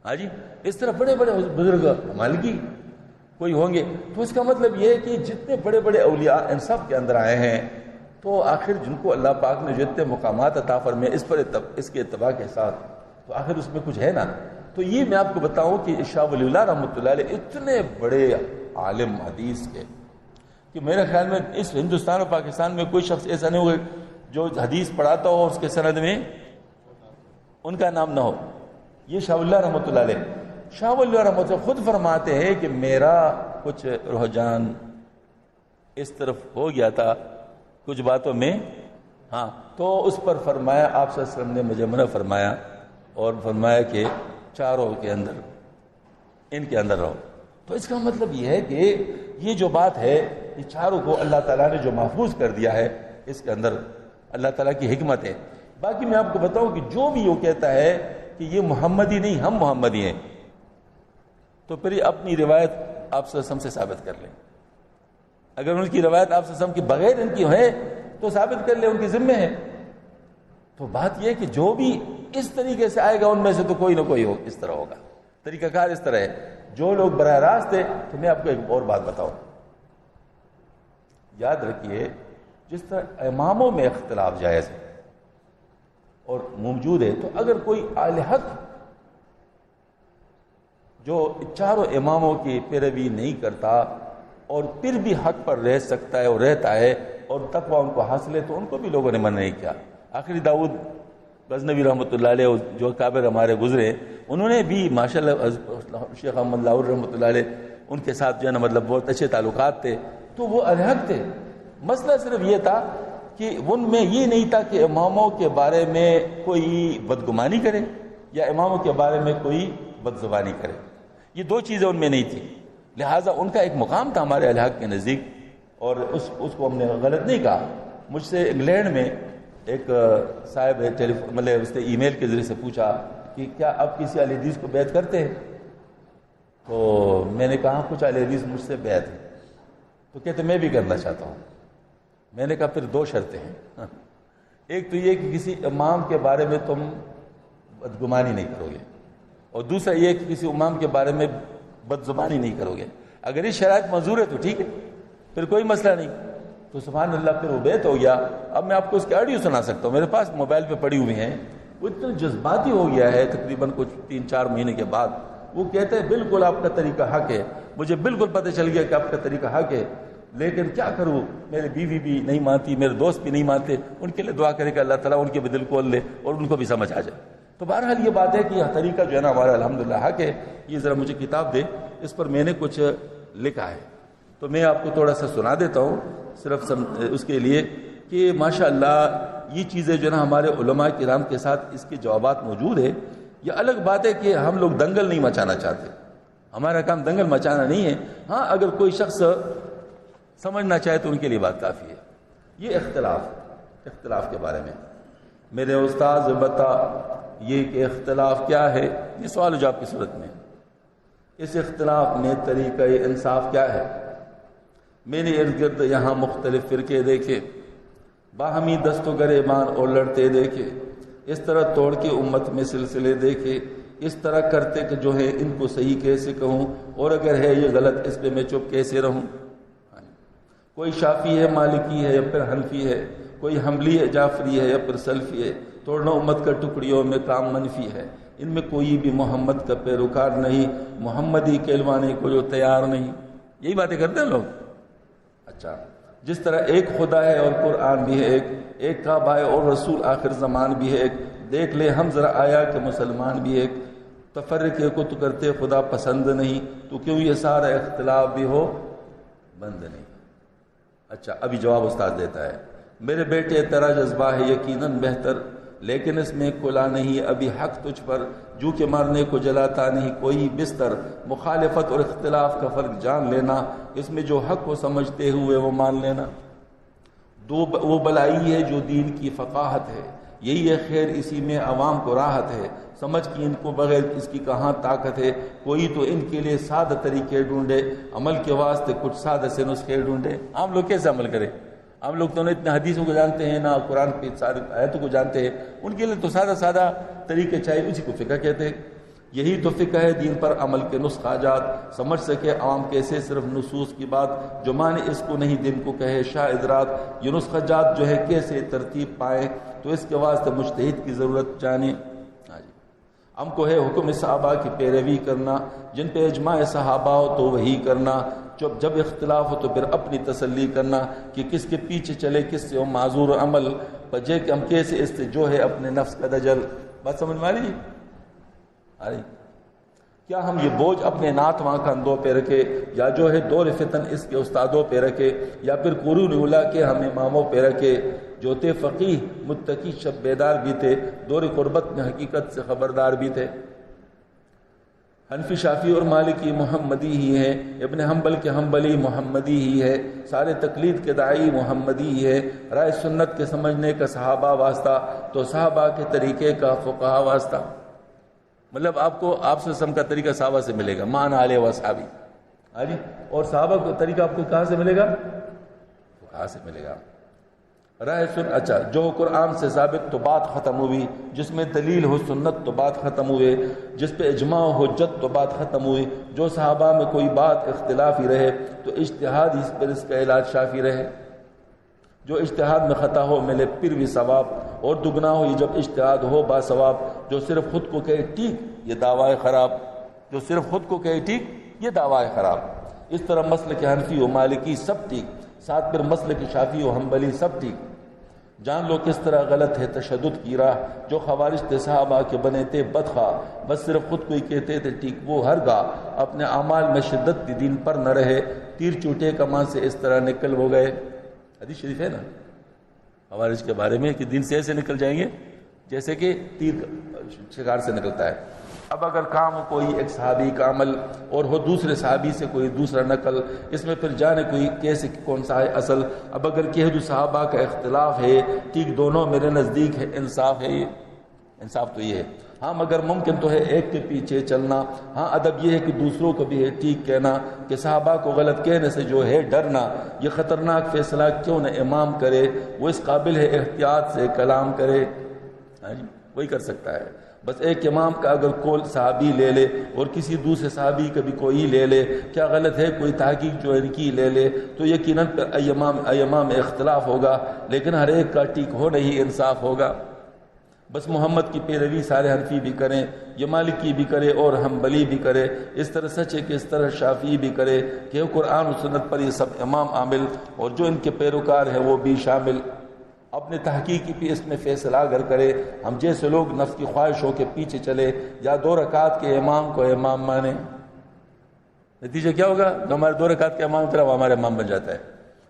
ہاں جی، اس طرح بڑے بڑے بزرگ مالکی کوئی ہوں گے، تو اس کا مطلب یہ ہے کہ جتنے بڑے بڑے اولیاء ان سب کے اندر آئے ہیں، تو آخر جن کو اللہ پاک نے جتنے مقامات عطا فرمائے اس کے اتباع کے ساتھ، تو آخر اس میں کچھ ہے نا۔ تو یہ میں آپ کو بتاؤں کہ شاہ ولی اللہ رحمۃ اللہ علیہ اتنے بڑے عالم حدیث کے کہ میرے خیال میں اس ہندوستان اور پاکستان میں کوئی شخص ایسا نہیں ہوگا جو حدیث پڑھاتا ہو اور اس کے سند میں ان کا نام نہ ہو۔ یہ شاہ ولی اللہ رحمۃ اللہ علیہ، شاہ ولی اللہ رحمۃ اللہ خود فرماتے ہیں کہ میرا کچھ رجحان اس طرف ہو گیا تھا کچھ باتوں میں، ہاں، تو اس پر فرمایا آپ صلی اللہ علیہ وسلم نے مجھے منع فرمایا اور فرمایا کہ 4 کے اندر، ان کے اندر رہو۔ تو اس کا مطلب یہ ہے کہ یہ جو بات ہے، یہ 4 کو اللہ تعالیٰ نے جو محفوظ کر دیا ہے، اس کے اندر اللہ تعالیٰ کی حکمت ہے۔ باقی میں آپ کو بتاؤں کہ جو بھی یہ کہتا ہے کہ یہ محمدی نہیں، ہم محمدی ہیں، تو پھر یہ اپنی روایت آپ صلی اللہ علیہ وسلم سے ثابت کر لیں۔ اگر ان کی روایت آپ صلی اللہ علیہ وسلم کی بغیر ان کی ہے تو ثابت کر لیں، ان کی ذمہ ہے۔ تو بات یہ ہے کہ جو بھی اس طریقے سے آئے گا ان میں سے تو کوئی نہ کوئی ہو، اس طرح ہوگا، طریقہ کار اس طرح ہے۔ جو لوگ براہ راست ہے، تو میں آپ کو ایک اور بات بتاؤں، یاد رکھیے جس طرح اماموں میں اختلاف جائز ہے اور موجود ہے، تو اگر کوئی اہل حق جو 4 اماموں کی پیروی نہیں کرتا اور پھر بھی حق پر رہ سکتا ہے اور رہتا ہے اور تقویٰ ان کو حاصل ہے، تو ان کو بھی لوگوں نے منع نہیں کیا۔ آخری داؤد غزنوی رحمۃ اللہ علیہ جو کابر ہمارے گزرے، انہوں نے بھی ماشاءاللہ شیخ احمد لاہور رحمۃ اللہ علیہ ان کے ساتھ جو ہے نا مطلب بہت اچھے تعلقات تھے، تو وہ الحق تھے۔ مسئلہ صرف یہ تھا کہ ان میں یہ نہیں تھا کہ اماموں کے بارے میں کوئی بدگمانی کرے یا اماموں کے بارے میں کوئی بدزبانی کرے، یہ 2 چیزیں ان میں نہیں تھی، لہٰذا ان کا ایک مقام تھا ہمارے الحق کے نزدیک، اور اس کو ہم نے غلط نہیں کہا۔ مجھ سے انگلینڈ میں ایک صاحب مطلب اس نے ای میل کے ذریعے سے پوچھا کہ کیا آپ کسی اہل حدیث کو بیعت کرتے ہیں؟ تو میں نے کہا کچھ اہل حدیث مجھ سے بیعت ہے، تو کہتے میں بھی کرنا چاہتا ہوں۔ میں نے کہا پھر 2 شرطیں ہیں، ایک تو یہ کہ کسی امام کے بارے میں تم بدگمانی نہیں کرو گے، اور دوسرا یہ کہ کسی امام کے بارے میں بد زبانی نہیں کرو گے۔ اگر یہ شرائط منظور ہے تو ٹھیک ہے، پھر کوئی مسئلہ نہیں۔ تو سبحان اللہ پھر وہ بیعت ہو گیا۔ اب میں آپ کو اس کی آڈیو سنا سکتا ہوں، میرے پاس موبائل پہ پڑی ہوئی ہیں۔ وہ اتنا جذباتی ہو گیا ہے، تقریباً کچھ 3-4 مہینے کے بعد وہ کہتے ہیں بالکل آپ کا طریقہ حق ہے، مجھے بالکل پتہ چل گیا کہ آپ کا طریقہ حق ہے، لیکن کیا کروں، میری بیوی بھی نہیں مانتی، میرے دوست بھی نہیں مانتے، ان کے لیے دعا کرے کہ اللہ تعالیٰ ان کے بھی دل کھول لے اور ان کو بھی سمجھ آ جائے۔ تو بہرحال یہ بات ہے کہ یہ طریقہ جو ہے نا ہمارا الحمدللہ حق ہے۔ یہ ذرا مجھے کتاب دے، اس پر میں نے کچھ لکھا ہے، تو میں آپ کو تھوڑا سا سنا دیتا ہوں صرف اس کے لیے کہ ماشاءاللہ یہ چیزیں جو ہے نا ہمارے علماء کرام کے ساتھ اس کے جوابات موجود ہے۔ یہ الگ بات ہے کہ ہم لوگ دنگل نہیں مچانا چاہتے، ہمارا کام دنگل مچانا نہیں ہے۔ ہاں اگر کوئی شخص سمجھنا چاہے تو ان کے لیے بات کافی ہے۔ یہ اختلاف کے بارے میں میرے استاذ بتا یہ کہ اختلاف کیا ہے، یہ سوال و جواب کی صورت میں۔ اس اختلاف میں طریقہ انصاف کیا ہے؟ میں نے ارد گرد یہاں مختلف فرقے دیکھے، باہمی دست و گریبان اور لڑتے دیکھے، اس طرح توڑ کے امت میں سلسلے دیکھے، اس طرح کرتے کہ جو ہے ان کو صحیح کیسے کہوں، اور اگر ہے یہ غلط اس پہ میں چپ کیسے رہوں۔ کوئی شافی ہے، مالکی ہے یا پھر حنفی ہے، کوئی حنبلی ہے، جعفری ہے یا پھر سلفی ہے، توڑنا امت کا ٹکڑیوں میں کام منفی ہے۔ ان میں کوئی بھی محمد کا پیروکار نہیں، محمدی کہلوانے کو جو تیار نہیں۔ یہی باتیں کرتے ہیں لوگ۔ اچھا، جس طرح ایک خدا ہے اور قرآن بھی ہے ایک کعبہ ہے اور رسول آخر زمان بھی ہے ایک، دیکھ لے ہم ذرا آیا کہ مسلمان بھی ایک، تفرقے کو تو کرتے خدا پسند نہیں، تو کیوں یہ سارا اختلاف بھی ہو بند نہیں۔ اچھا، ابھی جواب استاد دیتا ہے، میرے بیٹے تیرا جذبہ ہے یقیناً بہتر، لیکن اس میں کلا نہیں ابھی حق تجھ پر، جو کہ مرنے کو جلاتا نہیں کوئی بستر، مخالفت اور اختلاف کا فرق جان لینا، اس میں جو حق کو سمجھتے ہوئے وہ مان لینا۔ وہ بلائی ہے جو دین کی فقاہت ہے، یہی ہے خیر اسی میں عوام کو راحت ہے، سمجھ کی ان کو بغیر اس کی کہاں طاقت ہے، کوئی تو ان کے لیے سادہ طریقے ڈھونڈے، عمل کے واسطے کچھ سادہ سے نسخے ڈھونڈے۔ عام لوگ کیسے عمل کرے؟ عام لوگ تو نہ اتنے حدیثوں کو جانتے ہیں، نہ قرآن کی ساری آیتوں کو جانتے ہیں، ان کے لیے تو سادہ طریقے چاہیے، اسی کو فقہ کہتے ہیں۔ یہی تو فقہ ہے دین پر عمل کے نسخہ جات، سمجھ سکے عوام کیسے صرف نصوص کی بات، جو مانے اس کو نہیں دن کو کہے شاید رات، یہ نسخہ جات جو ہے کیسے ترتیب پائے، تو اس کے واسطے مجتہد کی ضرورت جانے۔ ہم کو ہے حکم صحابہ کی پیروی کرنا، جن پہ اجماع صحابہ ہو تو وہی کرنا، جب اختلاف ہو تو پھر اپنی تسلی کرنا کہ کس کے پیچھے چلے، کس سے ہو معذور عمل، بجے کہ ہم کیسے اس سے جو ہے اپنے نفس کا دجل۔ بات سمجھ میں آ رہی ہے؟ کیا ہم یہ بوجھ اپنے ناتواں کندھوں پہ رکھے، یا جو ہے دور فتن اس کے استادوں پہ رکھے، یا پھر قرون اولیٰ کے ہم اماموں پہ رکھے، جو تھے فقیہ متقی شب بیدار بھی تھے، دور قربت میں حقیقت سے خبردار بھی تھے۔ حنفی شافی اور مالکی محمدی ہی ہے، ابن حنبل کے حنبلی محمدی ہی ہے، سارے تقلید کے داعی محمدی ہی ہے، رائے سنت کے سمجھنے کا صحابہ واسطہ، تو صحابہ کے طریقے کا فقہا واسطہ۔ مطلب آپ کو آپ سے سم کا طریقہ صحابہ سے ملے گا، مان علیہ و صحابی، اور صحابہ کا طریقہ آپ کو کہاں سے ملے گا؟ فقہا سے ملے گا۔ رائے سن، اچھا، جو قرآن سے ثابت تو بات ختم ہوئی، جس میں دلیل ہو سنت تو بات ختم ہوئے، جس پہ اجماع ہو حجت تو بات ختم ہوئی، جو صحابہ میں کوئی بات اختلافی رہے تو اجتہاد اس پر اس کا علاج شافی رہے، جو اجتہاد میں خطا ہو ملے پھر بھی ثواب، اور دگنا ہو یہ جب اجتہاد ہو با ثواب، جو صرف خود کو کہے ٹھیک یہ دعوی خراب، جو صرف خود کو کہے ٹھیک یہ دعوی خراب۔ اس طرح مسلک حنفی و مالکی سب ٹھیک، ساتھ پھر مسلک شافی و حنبلی سب ٹھیک۔ جان لو کس طرح غلط ہے تشدد کی راہ، جو خوارج تھے صحابہ کے بنے تھے بدخواہ، بس صرف خود کو ہی کہتے تھے ٹھیک، وہ ہرگاہ اپنے اعمال میں شدت دی دین پر نہ رہے، تیر چوٹے کمان سے اس طرح نکل ہو گئے۔ حدیث شریف ہے نا خوارج کے بارے میں کہ دین سے ایسے نکل جائیں گے جیسے کہ تیر شکار سے نکلتا ہے۔ اب اگر کام ہو کوئی ایک صحابی کا عمل اور ہو دوسرے صحابی سے کوئی دوسرا نقل، اس میں پھر جانے کوئی کیسے کون سا ہے اصل۔ اب اگر کہہ دو صحابہ کا اختلاف ہے، ٹھیک دونوں میرے نزدیک ہے، انصاف ہے، یہ انصاف تو یہ ہے۔ ہاں مگر ممکن تو ہے ایک کے پیچھے چلنا، ہاں ادب یہ ہے کہ دوسروں کو بھی ہے ٹھیک کہنا، کہ صحابہ کو غلط کہنے سے جو ہے ڈرنا، یہ خطرناک فیصلہ کیوں نہ امام کرے، وہ اس قابل ہے احتیاط سے کلام کرے، ہاں جی وہی کر سکتا ہے۔ بس ایک امام کا اگر کول صحابی لے لے اور کسی دوسرے صحابی کا بھی کوئی لے لے، کیا غلط ہے، کوئی تحقیق جو ان کی لے لے تو یقیناً ایمام میں اختلاف ہوگا، لیکن ہر ایک کا ٹھیک ہو نہیں انصاف ہوگا۔ بس محمد کی پیروی سارے حنفی بھی کریں، یہ مالکی بھی کرے اور حنبلی بھی کرے، اس طرح سچ ہے کہ اس طرح شافعی بھی کرے کہ قرآن و سنت پر یہ سب امام عامل اور جو ان کے پیروکار ہیں وہ بھی شامل۔ اپنے تحقیق کی بھی اس میں فیصلہ اگر کرے، ہم جیسے لوگ نفس کی خواہشوں کے پیچھے چلے یا 2 رکعت کے امام کو امام مانے، نتیجہ کیا ہوگا؟ جو ہمارے 2 رکعت کے امام کرا وہ ہمارا امام بن جاتا ہے۔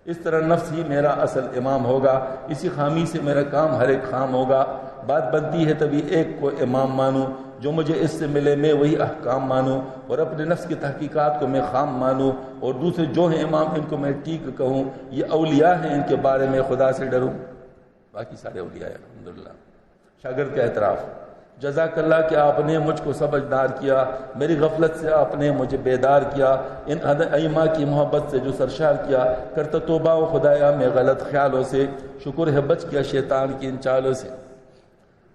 اس طرح نفس ہی میرا اصل امام ہوگا، اسی خامی سے میرا کام ہر ایک خام ہوگا۔ بات بنتی ہے تبھی ایک کو امام مانوں، جو مجھے اس سے ملے میں وہی احکام مانوں، اور اپنے نفس کی تحقیقات کو میں خام مانوں، اور دوسرے جو ہیں امام ان کو میں ٹھیک کہوں۔ یہ اولیاء ہیں، ان کے بارے میں خدا سے ڈروں، باقی سارے اولیاء ہیں الحمدللہ۔ شاگرد کا اعتراف، جزاک اللہ کہ آپ نے مجھ کو سمجھدار کیا، میری غفلت سے آپ نے مجھے بیدار کیا، ان ائمہ کی محبت سے جو سرشار کیا، کرتا توبہ و خدایا میں غلط خیالوں سے، شکر ہے بچ گیا شیطان کی ان چالوں سے۔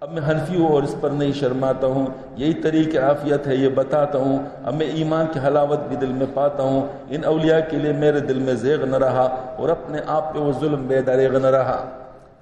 اب میں حنفی ہوں اور اس پر نہیں شرماتا ہوں، یہی طریق عافیت ہے یہ بتاتا ہوں، اب میں ایمان کی حلاوت بھی دل میں پاتا ہوں، ان اولیاء کے لیے میرے دل میں زیغ نہ رہا، اور اپنے آپ پہ وہ ظلم بے دریغ نہ رہا۔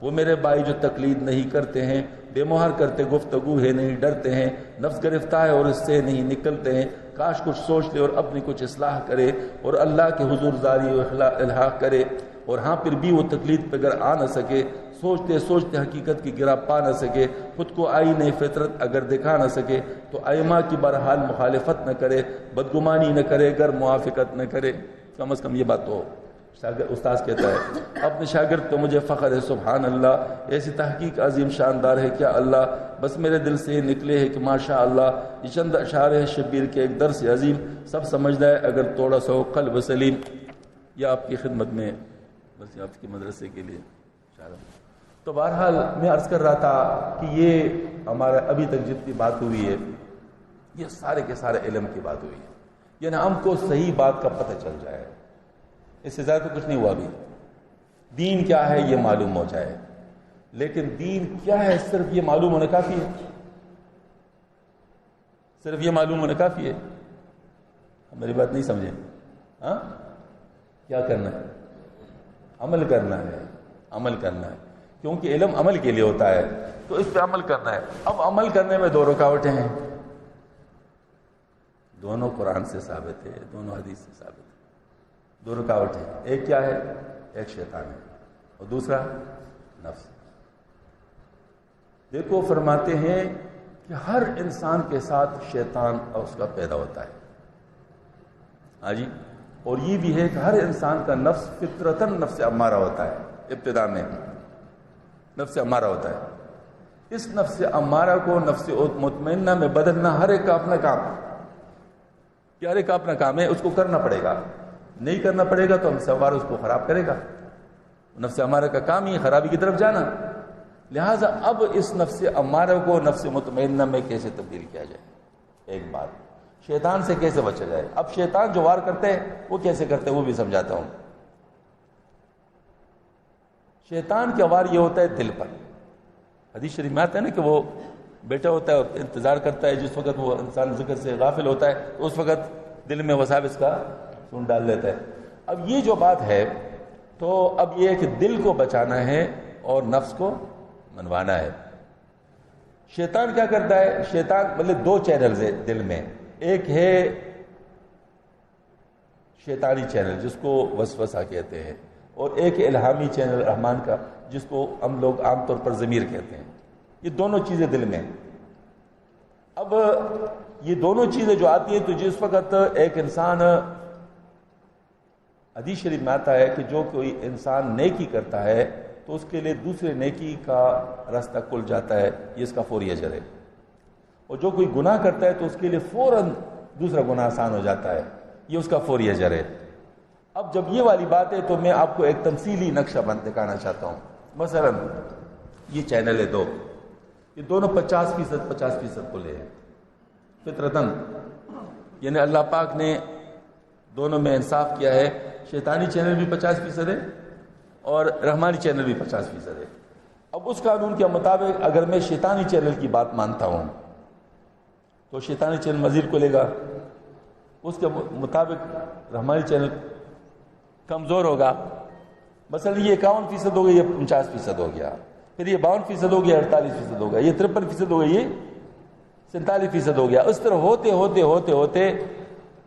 وہ میرے بھائی جو تقلید نہیں کرتے ہیں، بے مہر کرتے گفتگو ہے نہیں ڈرتے ہیں، نفس گرفتار ہے اور اس سے نہیں نکلتے ہیں، کاش کچھ سوچ لے اور اپنی کچھ اصلاح کرے اور اللہ کے حضور زاری و الحاق کرے، اور ہاں پھر بھی وہ تقلید پہ اگر آ نہ سکے، سوچتے سوچتے حقیقت کی گرہ پا نہ سکے، خود کو آئینہ فطرت اگر دکھا نہ سکے، تو ائمہ کی بہرحال مخالفت نہ کرے، بدگمانی نہ کرے، گر موافقت نہ کرے، کم از کم یہ بات تو ہو۔ استاذ کہتا ہے اپنے شاگرد کو مجھے فخر ہے سبحان اللہ، ایسی تحقیق عظیم شاندار ہے کیا اللہ، بس میرے دل سے نکلے ہے کہ ماشاء اللہ، یہ چند اشعار ہے شبیر کے ایک درس عظیم، سب سمجھتا ہے اگر تھوڑا سا قلب سلیم۔ یہ آپ کی خدمت میں بس آپ کے مدرسے کے لیے تو بہرحال میں عرض کر رہا تھا کہ یہ ہمارا ابھی تک جتنی بات ہوئی ہے یہ سارے کے سارے علم کی بات ہوئی ہے، یعنی ہم کو صحیح بات کا پتہ چل جائے، اس سے زیادہ کچھ نہیں ہوا ابھی۔ دین کیا ہے یہ معلوم ہو جائے، لیکن دین کیا ہے صرف یہ معلوم ہونا کافی ہے؟ صرف یہ معلوم ہونا کافی ہے؟ میری بات نہیں سمجھیں؟ ہاں کیا کرنا ہے؟ عمل کرنا ہے، عمل کرنا ہے، کیونکہ علم عمل کے لیے ہوتا ہے، تو اس پہ عمل کرنا ہے۔ اب عمل کرنے میں 2 رکاوٹیں ہیں، دونوں قرآن سے ثابت ہے، دونوں حدیث سے ثابت ہے۔ 2 رکاوٹیں، ایک کیا ہے؟ ایک شیطان ہے اور دوسرا نفس۔ دیکھو فرماتے ہیں کہ ہر انسان کے ساتھ شیطان اس کا پیدا ہوتا ہے، ہاں جی، اور یہ بھی ہے کہ ہر انسان کا نفس فطرتاً نفس امارہ ہوتا ہے، ابتدا میں نفس امارہ ہوتا ہے۔ اس نفس امارہ کو نفس مطمئنہ میں بدلنا ہر ایک کا اپنا کام ہے، کہ ہر ایک کا اپنا کام ہے، اس کو کرنا پڑے گا، نہیں کرنا پڑے گا تو نفس امارہ اس کو خراب کرے گا، نفس امارہ کا کام ہی خرابی کی طرف جانا۔ لہٰذا اب اس نفس امارہ کو نفس مطمئنہ میں کیسے تبدیل کیا جائے؟ ایک بات، شیطان سے کیسے بچا جائے؟ اب شیطان جو وار کرتے ہیں وہ کیسے کرتے ہیں وہ بھی سمجھاتا ہوں۔ شیطان کا وار یہ ہوتا ہے دل پر، حدیث شریف میں آتا ہے نا کہ وہ بیٹا ہوتا ہے اور انتظار کرتا ہے، جس وقت وہ انسان ذکر سے غافل ہوتا ہے تو اس وقت دل میں وساوس کا سون ڈال دیتا ہے۔ اب یہ جو بات ہے تو اب یہ ہے کہ دل کو بچانا ہے اور نفس کو منوانا ہے۔ شیطان کیا کرتا ہے؟ شیطان مطلب 2 چینلز ہے دل میں، ایک ہے شیطانی چینل جس کو وسوسہ کہتے ہیں، اور ایک الہامی چینل رحمان کا جس کو ہم لوگ عام طور پر ضمیر کہتے ہیں۔ یہ دونوں چیزیں دل میں۔ اب یہ دونوں چیزیں جو آتی ہیں تو جس وقت ایک انسان، حدیث شریف میں آتا ہے کہ جو کوئی انسان نیکی کرتا ہے تو اس کے لیے دوسرے نیکی کا راستہ کھل جاتا ہے، یہ اس کا فوری اجر ہے۔ اور جو کوئی گناہ کرتا ہے تو اس کے لیے فوراً دوسرا گناہ آسان ہو جاتا ہے، یہ اس کا فوری اجر ہے۔ اب جب یہ والی بات ہے تو میں آپ کو ایک تمثیلی نقشہ بند دکھانا چاہتا ہوں۔ مثلا یہ چینل ہے دو، یہ دونوں 50% کھلے ہیں فطرتاً، یعنی اللہ پاک نے دونوں میں انصاف کیا ہے۔ شیطانی چینل بھی 50% ہے اور رحمانی چینل بھی 50% ہے۔ اب اس قانون کے مطابق اگر میں شیطانی چینل کی بات مانتا ہوں تو شیطانی چینل مزید کھلے گا، اس کے مطابق رحمانی چینل کمزور ہوگا۔ مثلا یہ 51% ہو گیا، یہ 50% ہو گیا، پھر یہ 52% ہو گیا، 48% ہو گیا، یہ 53% ہو گیا، یہ 47% ہو گیا۔ اس طرح ہوتے ہوتے ہوتے ہوتے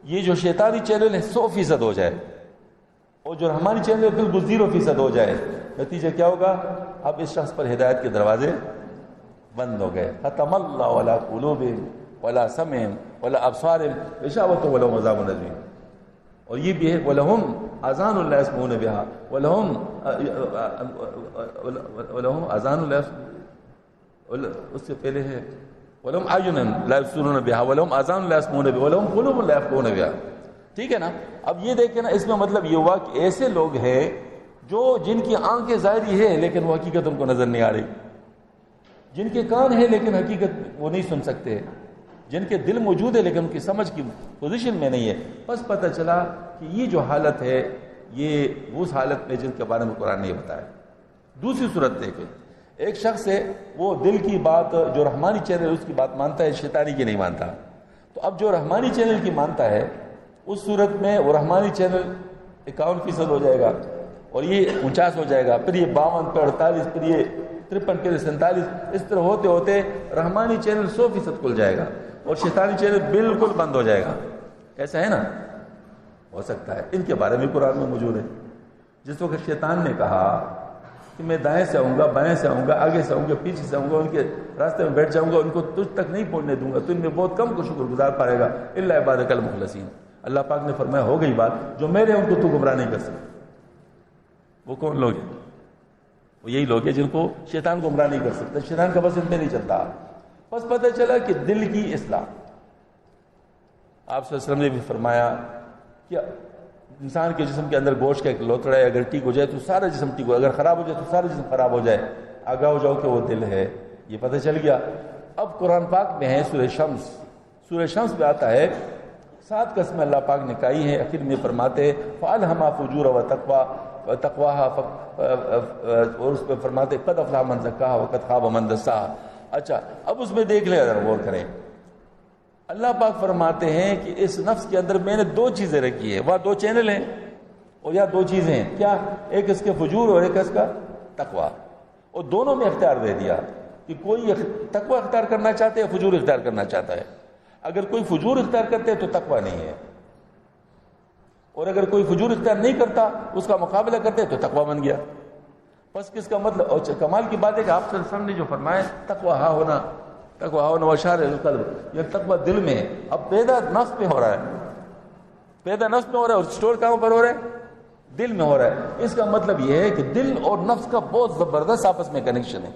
یہ جو شیطانی چینل ہے 100% ہو جائے اور جو رحمانی چینل ہے بالکل 0% ہو جائے، نتیجہ کیا ہوگا؟ اب اس شخص پر ہدایت کے دروازے بند ہو گئے۔ ختم اللہ علی قلوبہم ولا سمعہم ولا ابصارہم غشاوۃ ولہم عذاب عظیم۔ اور یہ بھی ہے وَلَهُمْ آذان لا يسمعون بها وَلَهُمْ آذان لا، اس سے پہلے ہے وَلَهُمْ أَعْيُنٌ لَا يُبْصِرُونَ بِهَا وَلَهُمْ آذان لا يسمعون بها وَلَهُمْ قُلُوبٌ لا يفقهون بها۔ ٹھیک ہے نا؟ اب یہ دیکھیں نا، اس میں مطلب یہ ہوا کہ ایسے لوگ ہیں جو جن کی آنکھیں ظاہری ہیں لیکن وہ حقیقت ان کو نظر نہیں آ رہی، جن کے کان ہیں لیکن حقیقت وہ نہیں سن سکتے، جن کے دل موجود ہے لیکن ان کی سمجھ کی پوزیشن میں نہیں ہے۔ بس پتہ چلا کہ یہ جو حالت ہے یہ اس حالت میں جن کے بارے میں قرآن نے بتایا۔ دوسری صورت دیکھیں، ایک شخص ہے وہ دل کی بات جو رحمانی چینل اس کی بات مانتا ہے، شیطانی کی نہیں مانتا۔ تو اب جو رحمانی چینل کی مانتا ہے اس صورت میں وہ رحمانی چینل 51% ہو جائے گا اور یہ 49 ہو جائے گا، پھر یہ 52 پہ 48، پھر یہ 53 پہ 47، اس طرح ہوتے ہوتے رحمانی چینل 100% کھل جائے گا اور شیطانی چینل بالکل بند ہو جائے گا۔ ایسا ہے نا؟ ہو سکتا ہے، ان کے بارے میں قرآن میں موجود ہے۔ جس وقت شیطان نے کہا کہ میں دائیں سے آؤں گا، بائیں سے آؤں گا، آگے سے آؤں گا، پیچھے سے آؤں گا، ان کے راستے میں بیٹھ جاؤں گا، ان کو تجھ تک نہیں پہنچنے دوں گا، تو ان میں بہت کم کو شکر گزار پائے گا، الا عبادک المخلصین۔ اللہ پاک نے فرمایا ہو گئی بات، جو میرے ہیں ان کو تو گمراہ نہیں کر سکتا۔ وہ کون لوگ ہیں؟ وہ یہی لوگ ہیں جن کو شیطان گمراہ نہیں کر سکتا، شیطان کا بس ان میں نہیں چلتا۔ بس پتہ چلا کہ دل کی اصلاح، آپ صلی اللہ علیہ وسلم نے بھی فرمایا کہ انسان کے جسم کے اندر گوشت کا ایک لوتڑا ہے، اگر ٹھیک ہو جائے تو سارا جسم ٹھیک ہو، اگر خراب ہو جائے تو سارا جسم خراب ہو جائے۔ آگاہ ہو جاؤ کہ وہ دل ہے، یہ پتہ چل گیا۔ اب قرآن پاک میں ہے سورہ شمس میں آتا ہے 7 قسمیں اللہ پاک نے کہی ہیں، آخر میں فرماتے ہیں فَأَلْهَمَا فُجُورَ وَتَقْوَاهَا، اور اس پہ فرماتے قَدْ أَفْلَحَ مَنْ زَكَّاهَا وَقَدْ خَابَ مَنْ دَسَّاهَا۔ اچھا اب اس میں دیکھ لیں، ذرا غور کریں۔ اللہ پاک فرماتے ہیں کہ اس نفس کے اندر میں نے 2 چیزیں رکھی ہیں، وہاں 2 چینل ہیں اور یہاں 2 چیزیں ہیں، کیا؟ ایک اس کے فجور اور ایک اس کا تقوی، اور دونوں میں اختیار دے دیا کہ کوئی تقوی اختیار کرنا چاہتا ہے، فجور اختیار کرنا چاہتا ہے۔ اگر کوئی فجور اختیار کرتے تو تقوی نہیں ہے، اور اگر کوئی فجور اختیار نہیں کرتا اس کا مقابلہ کرتے تو تقوی بن گیا۔ بس کس کا مطلب، اور کمال کی بات ہے کہ آپ صلی اللہ علیہ وسلم نے جو فرمایا تقوی ہا ہونا، تقوی ہا ہونا وشار القلب، یہ تقوی دل میں ہے۔ اب پیدا نفس میں ہو رہا ہے، پیدا نفس میں ہو رہا ہے، اور اسٹور کہاں پر ہو رہا ہے؟ دل میں ہو رہا ہے۔ اس کا مطلب یہ ہے کہ دل اور نفس کا بہت زبردست آپس میں کنیکشن ہے،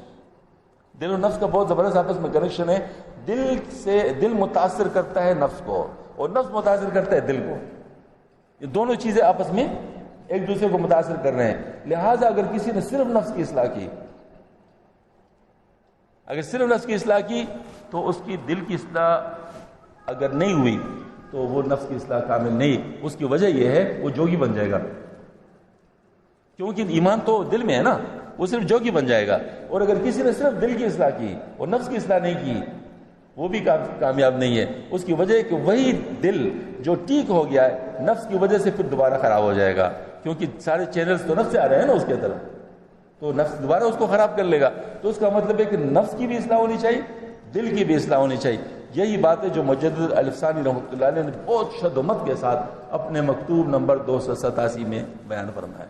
دل اور نفس کا بہت زبردست آپس میں کنیکشن ہے۔ دل متاثر کرتا ہے نفس کو اور نفس متاثر کرتا ہے دل کو، یہ دونوں چیزیں آپس میں ایک دوسرے کو متاثر کر رہے ہیں۔ لہٰذا اگر کسی نے صرف نفس کی اصلاح کی، اگر صرف نفس کی اصلاح کی تو اس کی دل کی اصلاح اگر نہیں ہوئی تو وہ نفس کی اصلاح کامل نہیں۔ اس کی وجہ یہ ہے وہ جوگی بن جائے گا، کیونکہ ایمان تو دل میں ہے نا، وہ صرف جوگی بن جائے گا۔ اور اگر کسی نے صرف دل کی اصلاح کی اور نفس کی اصلاح نہیں کی وہ بھی کامیاب نہیں ہے۔ اس کی وجہ ہے کہ وہی دل جو ٹھیک ہو گیا ہے نفس کی وجہ سے پھر دوبارہ خراب ہو جائے گا، کیونکہ سارے چینلز تو نفس سے آ رہے ہیں نا اس کے طرف، تو نفس دوبارہ اس کو خراب کر لے گا۔ تو اس کا مطلب ہے کہ نفس کی بھی اصلاح ہونی چاہیے، دل کی بھی اصلاح ہونی چاہیے۔ یہی بات ہے جو مجدد الفسانی رحمۃ اللہ علیہ نے بہت شدت کے ساتھ اپنے مکتوب نمبر 287 میں بیان فرمایا،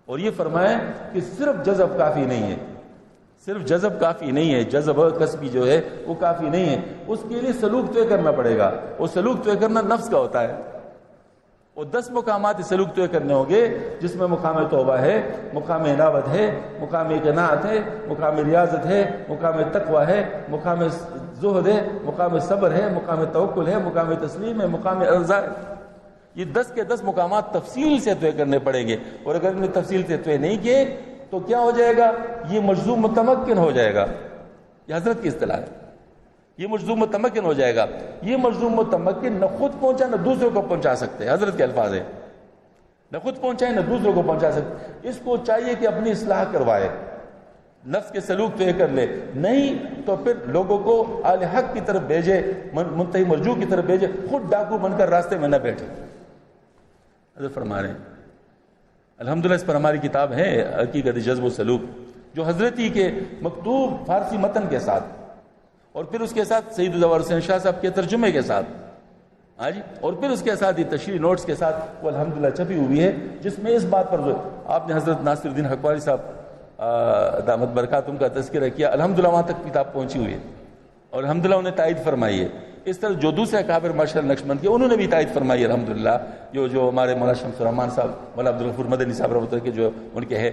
اور یہ فرمایا کہ صرف جذب کافی نہیں ہے، صرف جذب کافی نہیں ہے، جذب کسبی جو ہے وہ کافی نہیں ہے، اس کے لیے سلوک طے کرنا پڑے گا، اور سلوک طے کرنا نفس کا ہوتا ہے۔ اور 10 مقامات سلوک طے کرنے ہوں گے، جس میں مقام توبہ ہے، مقام عنابت ہے، مقام قناعت ہے، مقام ریاضت ہے، مقام تقوی ہے، مقام زہد ہے، مقام صبر ہے، مقام توکل ہے، مقام تسلیم ہے، مقام ارضا ہے. یہ 10 کے 10 مقامات تفصیل سے طے کرنے پڑیں گے، اور اگر انہیں تفصیل سے طے نہیں کیے تو کیا ہو جائے گا؟ یہ مجذوب متمکن ہو جائے گا. یہ حضرت کی اصطلاح ہے، یہ مجذوب متمکن ہو جائے گا. یہ مجذوب متمکن نہ خود پہنچا نہ دوسروں کو پہنچا سکتے. حضرت کے الفاظ ہیں، نہ خود پہنچائے نہ دوسروں کو پہنچا سکتے. اس کو چاہیے کہ اپنی اصلاح کروائے، نفس کے سلوک طے کر لے، نہیں تو پھر لوگوں کو اہل حق کی طرف بھیجے، منتہی مرجو کی طرف بھیجے، خود ڈاکو بن کر راستے میں نہ بیٹھے. حضرت فرما رہے ہیں الحمدللہ اس پر ہماری کتاب ہے حقیقت جذب و سلوک، جو حضرت ہی کے مکتوب فارسی متن کے ساتھ اور پھر اس کے ساتھ سید الزوار حسین شاہ صاحب کے ترجمے کے ساتھ اور پھر اس کے ساتھ ہی تشریح نوٹس کے ساتھ وہ الحمدللہ چھپی ہوئی ہے، جس میں اس بات پر آپ نے حضرت ناصر الدین حقانی صاحب دامت برکاتہم کا تذکرہ کیا. الحمدللہ وہاں تک کتاب پہنچی ہوئی ہے اور الحمدللہ انہیں تائید فرمائی ہے. اس طرح جو دوسرے کابر ماشاء اللہ نقشبند کے انہوں نے بھی تائید فرمائی ہے الحمدللہ. جو ہمارے مولانا شمس الرحمان صاحب، مولانا عبدالغفور مدنی صاحب رحمۃ اللہ کے جو ان کے ہے،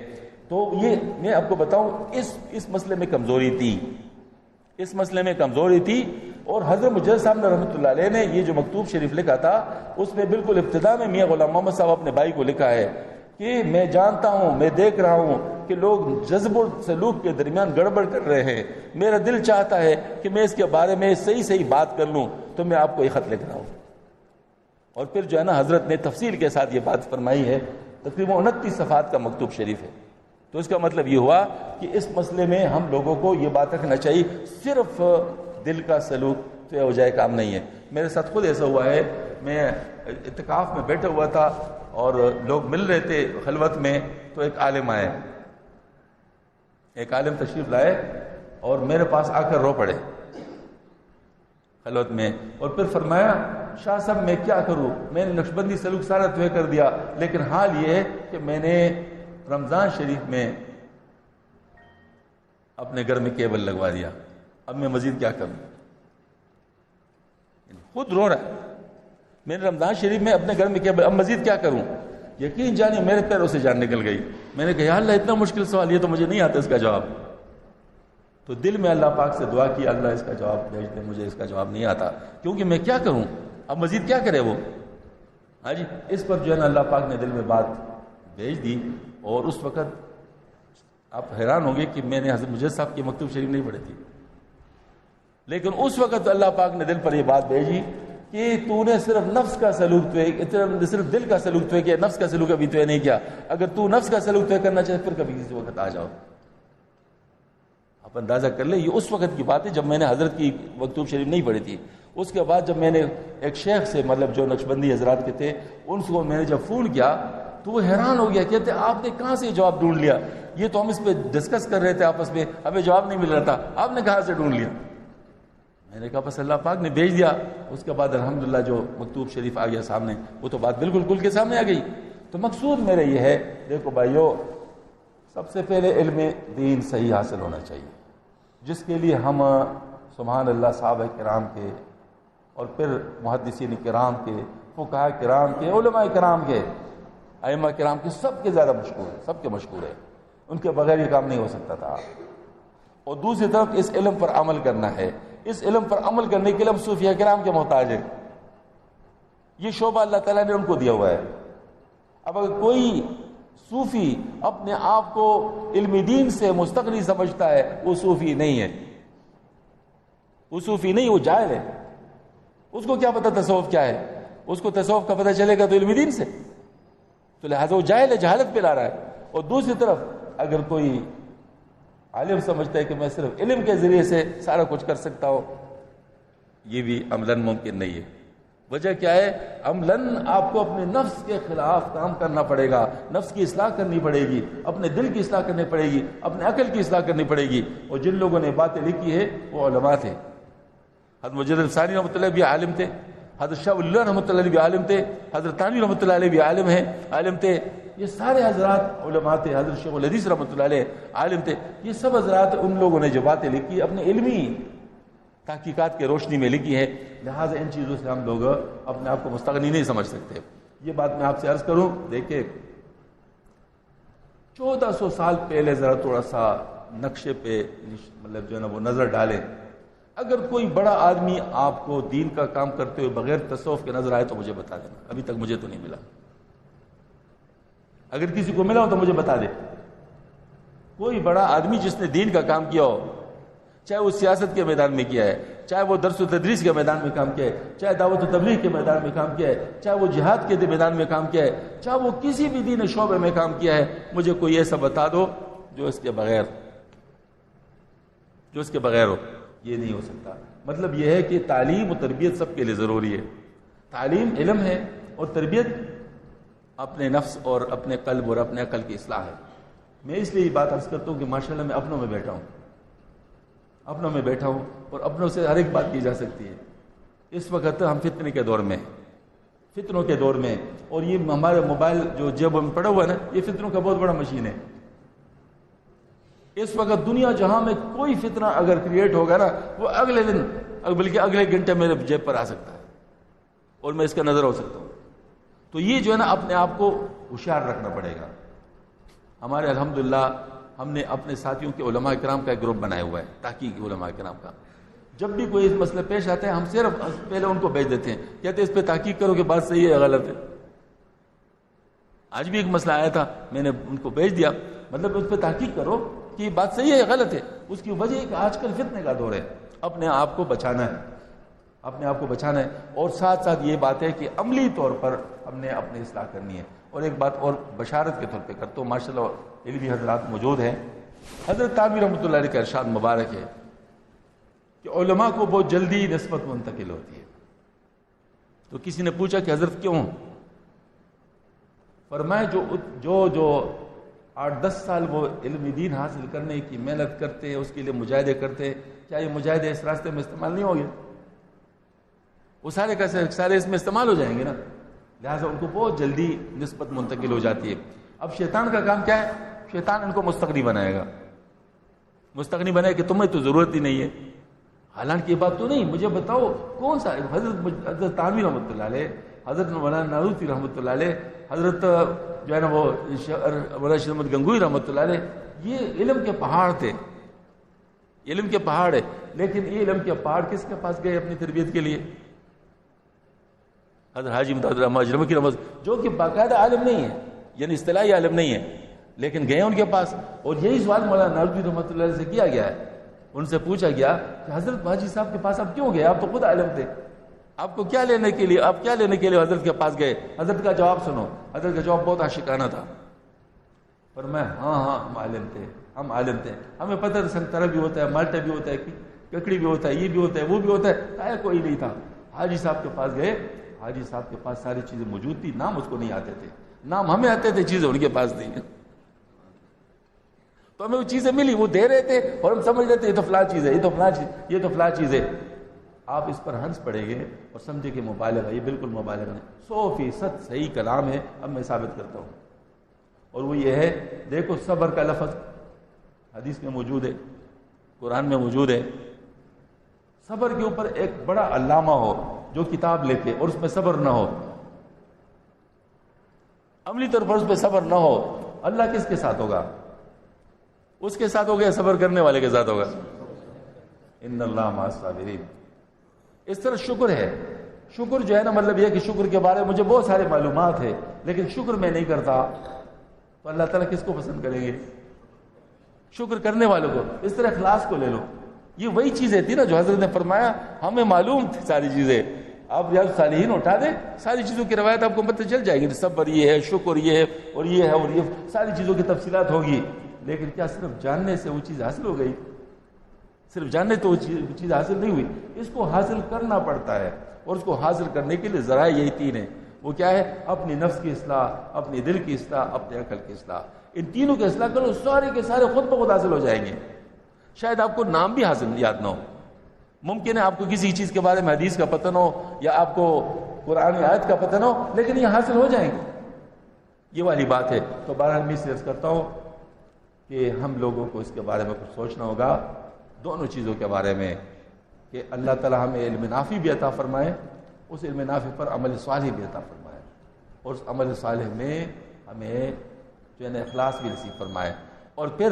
تو یہ میں آپ کو بتاؤں اس مسئلے میں کمزوری تھی، اس مسئلے میں کمزوری تھی. اور حضرت مجدد صاحب نے رحمۃ اللہ علیہ نے یہ جو مکتوب شریف لکھا تھا، اس میں بالکل ابتدا میں میاں غلام محمد صاحب اپنے بھائی کو لکھا ہے کہ میں جانتا ہوں، میں دیکھ رہا ہوں کہ لوگ جذب و سلوک کے درمیان گڑبڑ کر رہے ہیں. میرا دل چاہتا ہے کہ میں اس کے بارے میں صحیح بات کر لوں، تو میں آپ کو یہ خط لکھ رہا ہوں. اور پھر جو ہے نا حضرت نے تفصیل کے ساتھ یہ بات فرمائی ہے. تقریباً 29 صفحات کا مکتوب شریف ہے. تو اس کا مطلب یہ ہوا کہ اس مسئلے میں ہم لوگوں کو یہ بات رکھنا چاہیے، صرف دل کا سلوک تو ہو جائے کام نہیں ہے. میرے ساتھ خود ایسا ہوا ہے، میں اعتکاف میں بیٹھا ہوا تھا اور لوگ مل رہے تھے خلوت میں، تو ایک عالم آئے، ایک عالم تشریف لائے اور میرے پاس آ کر رو پڑے خلوت میں، اور پھر فرمایا شاہ صاحب میں کیا کروں، میں نے نقشبندی سلوک سارا طے کر دیا، لیکن حال یہ ہے کہ میں نے رمضان شریف میں اپنے گھر میں کیبل لگوا دیا، اب میں مزید کیا کروں. خود رو رہا ہے، میں نے رمضان شریف میں اپنے گھر میں کیبل، اب مزید کیا کروں. یقین جانے میرے پیروں سے جان نکل گئی. میں نے کہا یا اللہ اتنا مشکل سوال، یہ تو مجھے نہیں آتا اس کا جواب. تو دل میں اللہ پاک سے دعا کی، اللہ اس کا جواب بھیج دے، مجھے اس کا جواب نہیں آتا، کیونکہ میں کیا کروں، اب مزید کیا کرے وہ. اس پر جو ہے نا اللہ پاک نے دل میں بات بھیج دی. اور اس وقت آپ حیران ہوں گے کہ میں نے حضرت مجدد صاحب کی مکتوب شریف نہیں پڑھی تھی، لیکن اس وقت اللہ پاک نے دل پر یہ بات بھیجی کہ تو نے صرف نفس کا سلوک صرف دل کا سلوک کیا، نفس کا سلوک ابھی تو نہیں کیا. اگر تو نفس کا سلوک کرنا چاہے پھر کبھی کسی وقت آ جاؤ. آپ اندازہ کر لیں، یہ اس وقت کی بات ہے جب میں نے حضرت کی مکتوب شریف نہیں پڑھی تھی. اس کے بعد جب میں نے ایک شیخ سے، مطلب جو نقشبندی حضرات کے تھے، ان سے میں نے جب فون کیا تو وہ حیران ہو گیا، کہتے آپ نے کہاں سے یہ جواب ڈھونڈ لیا، یہ تو ہم اس پہ ڈسکس کر رہے تھے آپس میں، ہمیں جواب نہیں مل رہا تھا، آپ نے کہاں سے ڈھونڈ لیا. میں نے کہا بس اللہ پاک نے بھیج دیا. اس کے بعد الحمدللہ جو مکتوب شریف آ گیا سامنے، وہ تو بات بالکل کل کے سامنے آ گئی. تو مقصود میرا یہ ہے، دیکھو بھائیو، سب سے پہلے علم دین صحیح حاصل ہونا چاہیے، جس کے لیے ہم سبحان اللہ صحابہ کرام کے، اور پھر محدثین کرام کے، فقہاء کرام کے، علماء کرام کے، ائمہ کرام کے، سب کے زیادہ مشکور ہے، سب کے مشکور ہے. ان کے بغیر یہ کام نہیں ہو سکتا تھا. اور دوسری طرف اس علم پر عمل کرنا ہے. اس علم پر عمل کرنے کے لیے ہم صوفیہ کرام کے محتاج ہیں. یہ شعبہ اللہ تعالیٰ نے ان کو دیا ہوا ہے. اب اگر کوئی صوفی اپنے آپ کو علم دین سے مستغنی سمجھتا ہے، وہ صوفی نہیں ہے، وہ صوفی نہیں، وہ جاہل ہے. اس کو کیا پتہ تصوف کیا ہے، اس کو تصوف کا پتہ چلے گا تو علم دین سے، تو لہٰذا وہ جاہل ہے، جہالت پہ لا رہا ہے. اور دوسری طرف اگر کوئی عالم سمجھتا ہے کہ میں صرف علم کے ذریعے سے سارا کچھ کر سکتا ہوں، یہ بھی عملاً ممکن نہیں ہے. وجہ کیا ہے؟ عملاً آپ کو اپنے نفس کے خلاف کام کرنا پڑے گا، نفس کی اصلاح کرنی پڑے گی، اپنے دل کی اصلاح کرنی پڑے گی، اپنے عقل کی اصلاح کرنی پڑے گی. اور جن لوگوں نے باتیں لکھی ہے وہ علماء تھے. حضرت مجدد ثانی رحمۃ اللہ بھی عالم تھے، حضرت شاہ ولی اللہ رحمۃ اللہ علیہ بھی عالم تھے، حضرت تھانوی رحمۃ اللہ علیہ بھی عالم تھے. یہ سارے حضرات علماء تھے. حضرت شیخ الحدیث رحمۃ اللہ علیہ عالم تھے. یہ سب حضرات ان لوگوں نے جو باتیں لکھی اپنے علمی تحقیقات کے روشنی میں لکھی ہے. لہٰذا ان چیزوں سے ہم لوگ اپنے آپ کو مستغنی نہیں سمجھ سکتے. یہ بات میں آپ سے عرض کروں، دیکھیں 1400 سال پہلے ذرا تھوڑا سا نقشے پہ مطلب جو ہے نا وہ نظر ڈالیں. اگر کوئی بڑا آدمی آپ کو دین کا کام کرتے ہوئے بغیر تصوف کے نظر آئے تو مجھے بتا دینا، ابھی تک مجھے تو نہیں ملا. اگر کسی کو ملا ہو تو مجھے بتا دے. کوئی بڑا آدمی جس نے دین کا کام کیا ہو، چاہے وہ سیاست کے میدان میں کیا ہے، چاہے وہ درس و تدریس کے میدان میں کام کیا ہے، چاہے دعوت و تبلیغ کے میدان میں کام کیا ہے، چاہے وہ جہاد کے میدان میں کام کیا ہے، چاہے وہ کسی بھی دین شعبے میں کام کیا ہے، مجھے کوئی ایسا بتا دو جو اس کے بغیر ہو. یہ نہیں ہو سکتا. مطلب یہ ہے کہ تعلیم و تربیت سب کے لیے ضروری ہے. تعلیم علم ہے اور تربیت اپنے نفس اور اپنے قلب اور اپنے عقل کی اصلاح ہے. میں اس لیے یہ بات عرض کرتا ہوں کہ ماشاءاللہ میں اپنوں میں بیٹھا ہوں اور اپنوں سے ہر ایک بات کی جا سکتی ہے. اس وقت ہم فتنے کے دور میں، فتنوں کے دور میں، اور یہ ہمارے موبائل جو جیب میں پڑا ہوا ہے نا، یہ فتنوں کا بہت بڑا مشین ہے. اس وقت دنیا جہاں میں کوئی فتنہ اگر کریٹ ہوگا نا، وہ اگلے دن بلکہ اگلے گھنٹے میرے جیب پر آ سکتا ہے اور میں اس کا نظر ہو سکتا ہوں. تو یہ جو ہے نا اپنے آپ کو ہوشیار رکھنا پڑے گا. ہمارے الحمدللہ ہم نے اپنے ساتھیوں کے علماء کرام کا ایک گروپ بنایا ہوا ہے، تحقیق علماء کرام کا. جب بھی کوئی مسئلہ پیش آتا ہے ہم صرف پہلے ان کو بھیج دیتے ہیں، کہتے ہیں اس پہ تحقیق کرو کہ بات صحیح ہے یا غلط ہے. آج بھی ایک مسئلہ آیا تھا، میں نے ان کو بھیج دیا، مطلب اس پہ تحقیق کرو کہ یہ بات صحیح ہے یا غلط ہے. اس کی وجہ ہے کہ آج کل فتنے کا دور ہے. اپنے آپ کو بچانا ہے، اور ساتھ ساتھ یہ بات ہے کہ عملی طور پر ہم نے اپنی اصلاح کرنی ہے. اور ایک بات اور بشارت کے طور پہ کرتا ہوں، ماشاءاللہ علمی حضرات موجود ہیں. حضرت تھانوی رحمۃ اللہ علیہ کا ارشاد مبارک ہے کہ علماء کو بہت جلدی نسبت منتقل ہوتی ہے. تو کسی نے پوچھا کہ حضرت کیوں؟ فرمایا جو 8-10 سال وہ علم دین حاصل کرنے کی محنت کرتے ہیں، اس کے لیے مجاہدے کرتے ہیں، کیا یہ مجاہدے اس راستے میں استعمال نہیں ہو گئے؟ وہ سارے کا سارے اس میں استعمال ہو جائیں گے نا. لہٰذا ان کو بہت جلدی نسبت منتقل ہو جاتی ہے. اب شیطان کا کام کیا ہے؟ شیطان ان کو مستغنی بنائے گا، کہ تمہیں تو ضرورت ہی نہیں ہے. حالانکہ یہ بات تو نہیں. مجھے بتاؤ کون سا حضرت تھانوی رحمۃ اللہ علیہ، حضرت مولانا نانوتوی رحمۃ اللہ علیہ، حضرت جو ہے نا وہ مولانا شیخ احمد گنگوئی رحمۃ اللہ علیہ، یہ علم کے پہاڑ تھے، علم کے پہاڑ ہے. لیکن یہ علم کے پہاڑ کس کے پاس گئے اپنی تربیت کے لیے؟ حضرت حاجی امداد الرحمٰن اجرمی کی رحمت، جو کہ باقاعدہ عالم نہیں ہے، یعنی اصطلاحی عالم نہیں ہے، لیکن گئے ان کے پاس. اور یہی سوال مولانا نانوتوی رحمۃ اللہ علیہ سے کیا گیا ہے. ان سے پوچھا گیا کہ حضرت حاجی صاحب کے پاس آپ کیوں گئے؟ آپ تو خود عالم تھے، آپ کو کیا لینے کے لیے حضرت کے پاس گئے؟ حضرت کا جواب سنو. حضرت کا جواب بہت عاشقانہ تھا. پر میں ہاں ہم عالم تھے، ہمیں پتہ تھا سنترا بھی ہوتا ہے، مالٹا بھی ہوتا ہے، ککڑی بھی ہوتا ہے، یہ بھی ہوتا ہے، وہ بھی ہوتا ہے. کوئی نہیں تھا. حاجی صاحب کے پاس گئے، حاجی صاحب کے پاس ساری چیزیں موجود تھی، نام اس کو نہیں آتے تھے، نام ہمیں آتے تھے، چیزیں ان کے پاس نہیں. تو ہمیں وہ چیزیں ملی، وہ دے رہے تھے اور ہم سمجھ رہے تھے یہ تو فلاں چیز ہے، یہ تو فلاں چیز ہے. آپ اس پر ہنس پڑیں گے اور سمجھے کہ مبالغہ، یہ بالکل مبالغہ نہیں، 100% صحیح کلام ہے. اب میں ثابت کرتا ہوں، اور وہ یہ ہے، دیکھو صبر کا لفظ حدیث میں موجود ہے، قرآن میں موجود ہے. صبر کے اوپر ایک بڑا علامہ ہو جو کتاب لکھے اور اس میں صبر نہ ہو، عملی طور پر اس پہ صبر نہ ہو، اللہ کس کے ساتھ ہوگا؟ اس کے ساتھ ہوگا یا صبر کرنے والے کے ساتھ ہوگا؟ ان اللہ مع الصابرین. اس طرح شکر ہے. شکر جو ہے نا، مطلب یہ کہ شکر کے بارے میں مجھے بہت سارے معلومات ہے لیکن شکر میں نہیں کرتا، تو اللہ تعالیٰ کس کو پسند کریں گے؟ شکر کرنے والوں کو. اس طرح اخلاص کو لے لو، یہ وہی چیزیں تھی نا جو حضرت نے فرمایا ہمیں معلوم تھی ساری چیزیں. آپ ریاض الصالحین اٹھا دیں، ساری چیزوں کی روایت آپ کو پتہ چل جائے گی. صبر یہ ہے، شکر یہ ہے، اور یہ ہے، اور یہ ساری چیزوں کی تفصیلات ہوگی. لیکن کیا صرف جاننے سے وہ چیز حاصل ہو گئی؟ صرف جاننے تو وہ چیز حاصل نہیں ہوئی، اس کو حاصل کرنا پڑتا ہے. اور اس کو حاصل کرنے کے لیے ذرائع یہی 3 ہیں. وہ کیا ہے؟ اپنی نفس کی اصلاح، اپنی دل کی اصلاح، اپنے عقل کی اصلاح. ان تینوں کی اصلاح کرو، سارے کے سارے خود بخود حاصل ہو جائیں گے. شاید آپ کو نام بھی حاصل یاد نہ ہو، ممکن ہے آپ کو کسی چیز کے بارے میں حدیث کا پتہ نہ ہو یا آپ کو قرآن آیت کا پتہ نہ ہو، لیکن یہ حاصل ہو جائیں گے. یہ والی بات ہے. تو بہرحال میں عرض کرتا ہوں کہ ہم لوگوں کو اس کے بارے میں کچھ سوچنا ہوگا، دونوں چیزوں کے بارے میں، کہ اللہ تعالیٰ ہمیں علم نافع بھی عطا فرمائے، اس علم نافع پر عمل صالح بھی عطا فرمائے، اور اس عمل صالح میں ہمیں جو ہے نا اخلاص بھی نصیب فرمائے. اور پھر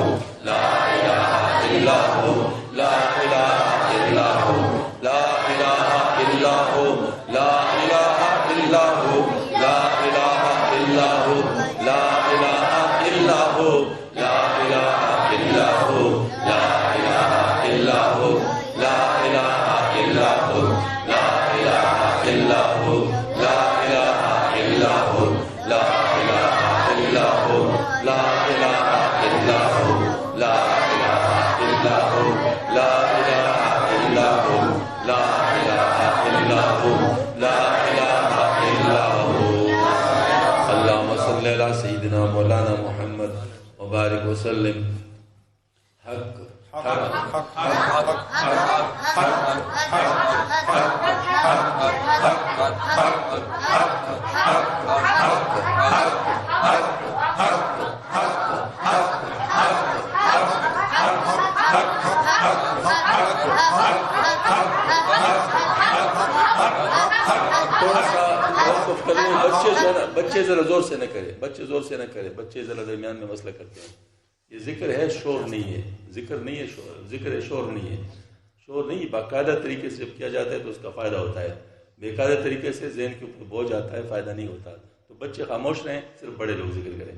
لا الہ الا ہو لا الہ الا ہو لا الہ الا ہو لا الہ الا ہو لا الہ الا ہو لا الہ الا ہو لا الہ الا ہو لا الہ الا ہو لا الہ الا ہو لا الہ الا ہو لا الہ الا ہو لا الہ الا ہو لا الہ الا ہو اللہم صلی علی سیدنا مولانا محمد وبارک وسلم حق تھوڑا سا موقف کر لیں بچے ذرا زور سے نہ کرے بچے زور سے نہ کرے بچے ذرا درمیان میں مسئلہ کرتے ہیں یہ ذکر ہے شور نہیں ہے ذکر نہیں ہے شور ذکر ہے شور نہیں ہے شور نہیں باقاعدہ طریقے سے جب کیا جاتا ہے تو اس کا فائدہ ہوتا ہے بے قاعدہ طریقے سے ذہن کے اوپر بوجھ آتا ہے فائدہ نہیں ہوتا تو بچے خاموش رہیں صرف بڑے لوگ ذکر کریں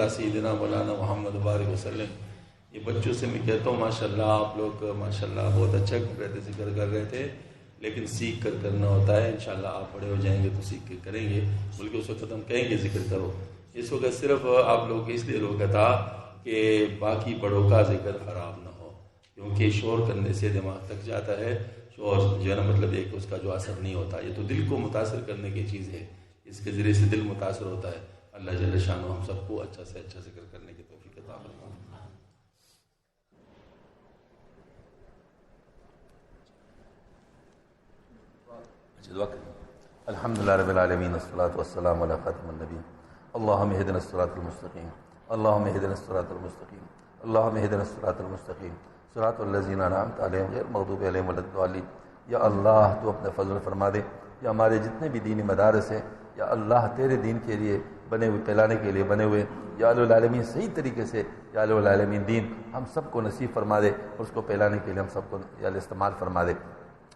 سیدنا مولانا محمد وبارک وسلم یہ بچوں سے میں کہتا ہوں ماشاءاللہ آپ لوگ ماشاءاللہ بہت اچھا کر رہے تھے ذکر کر رہے تھے لیکن سیکھ کر کرنا ہوتا ہے انشاءاللہ آپ بڑے ہو جائیں گے تو سیکھ کے کریں گے بلکہ اس وقت ہم کہیں گے ذکر کرو اس وقت صرف آپ لوگ اس لیے روکا تھا کہ باقی بڑوں کا ذکر خراب نہ ہو کیونکہ شور کرنے سے دماغ تک جاتا ہے شور جو ہے نا مطلب ایک اس کا جو اثر نہیں ہوتا یہ تو دل کو متاثر کرنے کی چیز ہے اس کے ذریعے سے دل متاثر ہوتا ہے اللہ جل شانہ ہم سب کو اچھا سے اچھا ذکر کرنے کی توفیق عطا فرمائے دعا کریں الحمدللہ رب العالمین والصلاة والسلام علی خاتم النبیین اللہم اہدنا الصراط المستقیم اللہم اہدنا الصراط المستقیم اللہم اہدنا الصراط المستقیم صراط الذین انعمت علیہم غیر المغضوب علیہم ولا الضالین یا اللہ تو اپنے فضل فرما دے یا ہمارے جتنے بھی دینی مدارس ہیں یا اللہ تیرے دین کے لیے بنے ہوئے پھیلانے کے لیے بنے ہوئے یا الہ العالمین صحیح طریقے سے یا الہ العالمین دین ہم سب کو نصیب فرما دے اور اس کو پھیلانے کے لیے ہم سب کو یا اللہ استعمال فرما دے.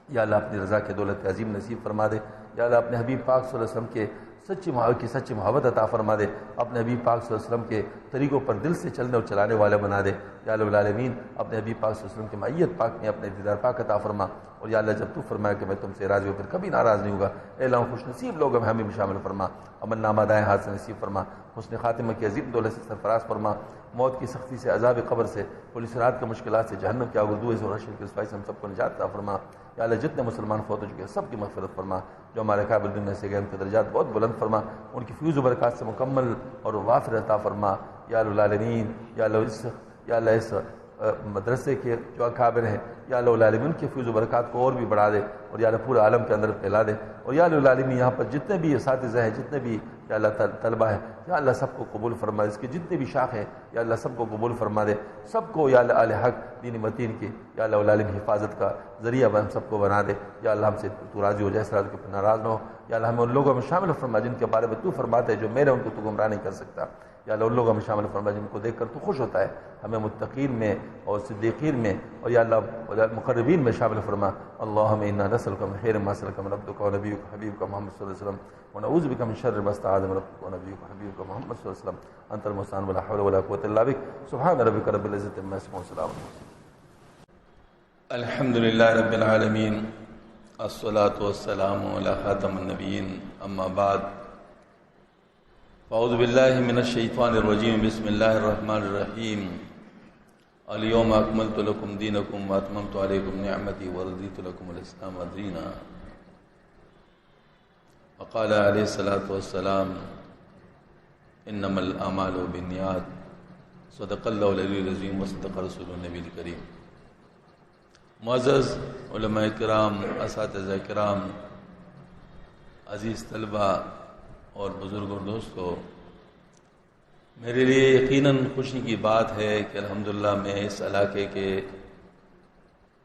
یا اللہ اپنی رضا کے دولت عظیم نصیب فرما دے. یا اللہ اپنے حبیب پاک صلی اللہ علیہ وسلم کے سچی محبت عطا فرما دے. اپنے حبیب پاک صلی اللہ علیہ وسلم کے طریقوں پر دل سے چلنے اور چلانے والے بنا دے. یا الہ العالمین اپنے حبیب پاک صلی اللہ علیہ وسلم کے معیت پاک میں اپنے دیدار پاک عطا فرما. اور یا اللہ جب تو فرمایا کہ میں تم سے راضی ہوں پھر کبھی ناراض نہیں ہوگا، اے اللہ خوش نصیب لوگ ہمیں بھی شامل فرما. عمل نامہ دائیں ہاتھ سے نصیب فرما. حسن خاتمہ کی عظیم دولت سے سرفراز فرما. موت کی سختی سے، عذاب قبر سے، پولیس رات کے مشکلات سے، جہنم کے آگردوئے سے اور حشر کی رسوائی سے ہم سب کو نجات عطا فرما. یا اللہ جتنے مسلمان فوت ہو چکے ہیں سب کی مغفرت فرما. جو ہمارے قابل دنیا سے گئے ان کے درجات بہت بلند فرما. ان کی فیوز و برکات سے مکمل اور وافر عطا فرما. یا العالمین یا اللہ اس مدرسے کے جو اکابر ہیں یا اللہ العالمین کے فیوز و برکات کو اور بھی بڑھا دے اور یا اللہ پورے عالم کے اندر پھیلا دے. اور یا العالمین یہاں پر جتنے بھی اساتذہ ہیں، جتنے بھی یا اللہ طلبہ ہیں، یا اللہ سب کو قبول فرما دے. اس کے جتنے بھی شاخ ہیں یا اللہ سب کو قبول فرما دے. سب کو یا اللہ اہل حق دین متین کی یا اللہ العالمین حفاظت کا ذریعہ ہم سب کو بنا دے. یا اللہ ہم سے تو راضی ہو جائے، اس راضی کے اوپر ناراض نہ ہو. یا اللہ ہمیں ان لوگوں میں شامل فرما جن کے بارے میں تو فرماتا ہے جو میرے ان کو تو گمراہ نہیں کر سکتا. یا اللہ ان لوگوں میں شامل فرما جن کو دیکھ کر تو خوش ہوتا ہے. ہمیں متقین میں اور صدیقین میں اور یا اللہ مقربین میں شامل فرما. اللہم انا نسألک من خیر ما سألک من عبدک ونبیک حبیبک محمد صلی اللہ علیہ وسلم ونعوذ بک من شر ما استعاذ من عبدک ونبیک حبیبک محمد صلی اللہ علیہ وسلم انت المستعان ولا حول ولا قوة الا بک. سبحان ربک رب العزة عما یصفون وسلام. الحمد للہ رب العالمین، الصلاة والسلام علی خاتم النبیین، اما بعد. اعوذ باللہ من الشیطان الرجیم، بسم اللہ الرحمن الرحیم. الیوم اکملت لکم دینکم واتممت علیکم نعمتی ورضیت لکم الاسلام دینا. وقال علیہ الصلاۃ والسلام انما الاعمال بالنیات. صدق اللہ العلی العظیم وصدق رسول النبی الکریم. معزز علماء کرام، اساتذہ کرام، عزیز طلبہ اور بزرگ اور دوستو، میرے لیے یقیناً خوشی کی بات ہے کہ الحمدللہ میں اس علاقے کے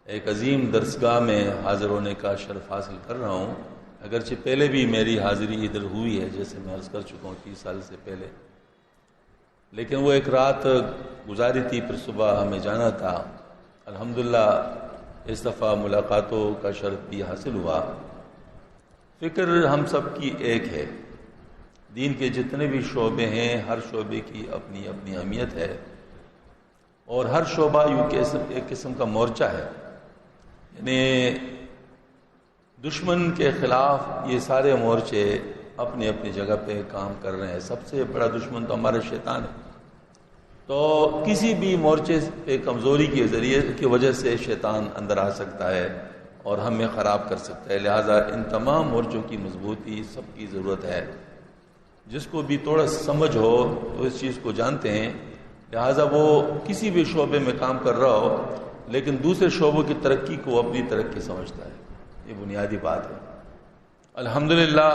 ایک عظیم درسگاہ میں حاضر ہونے کا شرف حاصل کر رہا ہوں. اگرچہ پہلے بھی میری حاضری ادھر ہوئی ہے، جیسے میں عرض کر چکا ہوں 30 سال سے پہلے، لیکن وہ ایک رات گزاری تھی، پھر صبح ہمیں جانا تھا. الحمدللہ اس دفعہ ملاقاتوں کا شرف بھی حاصل ہوا. فکر ہم سب کی ایک ہے. دین کے جتنے بھی شعبے ہیں ہر شعبے کی اپنی اپنی اہمیت ہے اور ہر شعبہ یوں کہ ایک قسم کا مورچہ ہے. یعنی دشمن کے خلاف یہ سارے مورچے اپنی اپنی جگہ پہ کام کر رہے ہیں. سب سے بڑا دشمن تو ہمارا شیطان ہے. تو کسی بھی مورچے پہ کمزوری کے ذریعے کی وجہ سے شیطان اندر آ سکتا ہے اور ہمیں خراب کر سکتا ہے. لہٰذا ان تمام مورچوں کی مضبوطی سب کی ضرورت ہے. جس کو بھی تھوڑا سمجھ ہو تو اس چیز کو جانتے ہیں. لہٰذا وہ کسی بھی شعبے میں کام کر رہا ہو لیکن دوسرے شعبوں کی ترقی کو اپنی ترقی سمجھتا ہے. یہ بنیادی بات ہے. الحمدللہ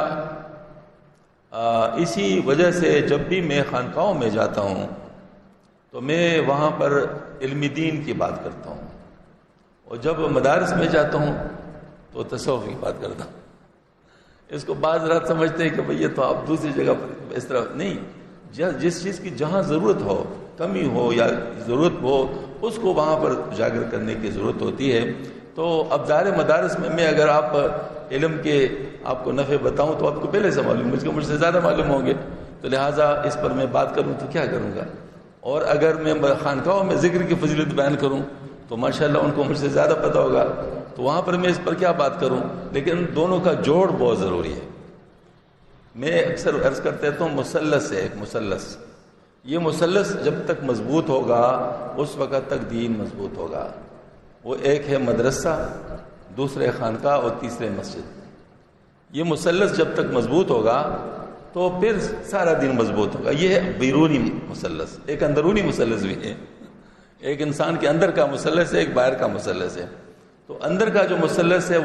اسی وجہ سے جب بھی میں خانقاہوں میں جاتا ہوں تو میں وہاں پر علم دین کی بات کرتا ہوں، اور جب مدارس میں جاتا ہوں تو تصوف کی بات کرتا ہوں. اس کو بعض رات سمجھتے ہیں کہ بھئی یہ تو آپ دوسری جگہ پر اس طرح نہیں. جس چیز کی جہاں ضرورت ہو، کمی ہو یا ضرورت ہو، اس کو وہاں پر اجاگر کرنے کی ضرورت ہوتی ہے. تو اب ظاہر مدارس میں اگر آپ علم کے آپ کو نفع بتاؤں تو آپ کو پہلے سے معلوم، مجھ سے زیادہ معلوم ہوں گے، تو لہٰذا اس پر میں بات کروں تو کیا کروں گا. اور اگر میں خانقاہوں میں ذکر کی فضیلت بیان کروں تو ماشاءاللہ ان کو مجھ سے زیادہ پتہ ہوگا، تو وہاں پر میں اس پر کیا بات کروں. لیکن دونوں کا جوڑ بہت ضروری ہے. میں اکثر عرض کرتے رہتا ہوں مثلث ہے، ایک مثلث. یہ مثلث جب تک مضبوط ہوگا اس وقت تک دین مضبوط ہوگا. وہ ایک ہے مدرسہ، دوسرے خانقاہ اور تیسرے مسجد. یہ مثلث جب تک مضبوط ہوگا تو پھر سارا دین مضبوط ہوگا. یہ ہے بیرونی مثلث. ایک اندرونی مثلث بھی ہے. ایک انسان کے اندر کا مثلث ہے، ایک باہر کا مثلث ہے. تو اندر کا جو مثلث ہے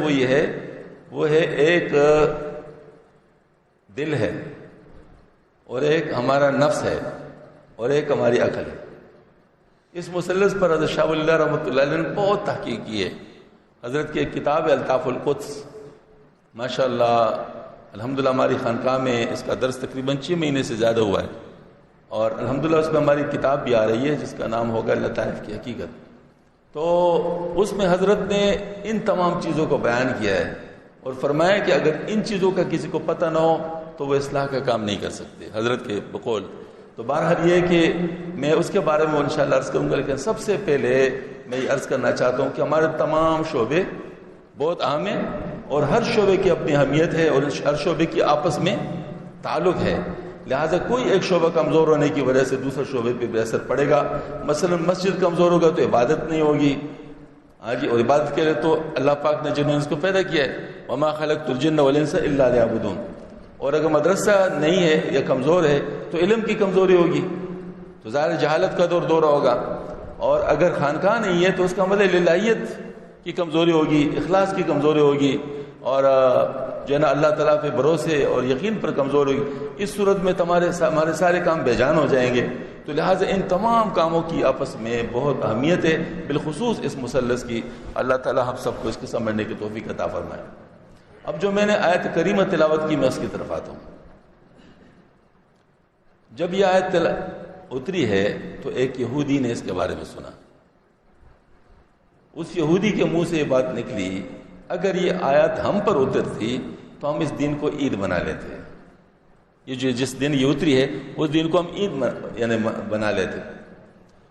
وہ ہے ایک دل ہے، اور ایک ہمارا نفس ہے، اور ایک ہماری عقل ہے. اس مثلث پر حضرت شاہ ولی اللہ رحمۃ اللہ علیہ نے بہت تحقیق کی ہے. حضرت کی ایک کتاب ہے الطاف القدس، ماشاءاللہ الحمدللہ ہماری خانقاہ میں اس کا درس تقریباً 6 مہینے سے زیادہ ہوا ہے، اور الحمدللہ اس میں ہماری کتاب بھی آ رہی ہے جس کا نام ہوگا لطائف کی حقیقت۔ تو اس میں حضرت نے ان تمام چیزوں کو بیان کیا ہے اور فرمایا کہ اگر ان چیزوں کا کسی کو پتہ نہ ہو تو وہ اصلاح کا کام نہیں کر سکتے حضرت کے بقول۔ تو بہرحال یہ کہ میں اس کے بارے میں انشاءاللہ عرض کروں گا، لیکن سب سے پہلے میں یہ عرض کرنا چاہتا ہوں کہ ہمارے تمام شعبے بہت اہم ہیں اور ہر شعبے کی اپنی اہمیت ہے اور ہر شعبے کی آپس میں تعلق ہے، لہٰذا کوئی ایک شعبہ کمزور ہونے کی وجہ سے دوسرے شعبے پہ بھی اثر پڑے گا۔ مثلا مسجد کمزور ہوگا تو عبادت نہیں ہوگی، ہاں جی، اور عبادت کے لیے تو اللہ پاک نے جن انس کو پیدا کیا ہے، وما خلقت الجن والانس الا لیعبدون۔ اور اگر مدرسہ نہیں ہے یا کمزور ہے تو علم کی کمزوری ہوگی، تو ظاہر جہالت کا دورہ ہوگا، اور اگر خانقاہ نہیں ہے تو اس کا مطلب الہیت کی کمزوری ہوگی، اخلاص کی کمزوری ہوگی، اور جو ہے نا اللہ تعالیٰ پہ بھروسے اور یقین پر کمزور ہوگی۔ اس صورت میں ہمارے سارے کام بے جان ہو جائیں گے۔ تو لہٰذا ان تمام کاموں کی آپس میں بہت اہمیت ہے، بالخصوص اس مثلث کی۔ اللہ تعالیٰ ہم سب کو اس کے سمجھنے کی توفیق عطا فرمائے۔ اب جو میں نے آیت کریمہ تلاوت کی میں اس کی طرف آتا ہوں۔ جب یہ آیت اتری ہے تو ایک یہودی نے اس کے بارے میں سنا، اس یہودی کے منہ سے یہ بات نکلی، اگر یہ آیت ہم پر اترتی تو ہم اس دن کو عید بنا لیتے، یہ جس دن یہ اتری ہے اس دن کو ہم عید یعنی بنا لیتے۔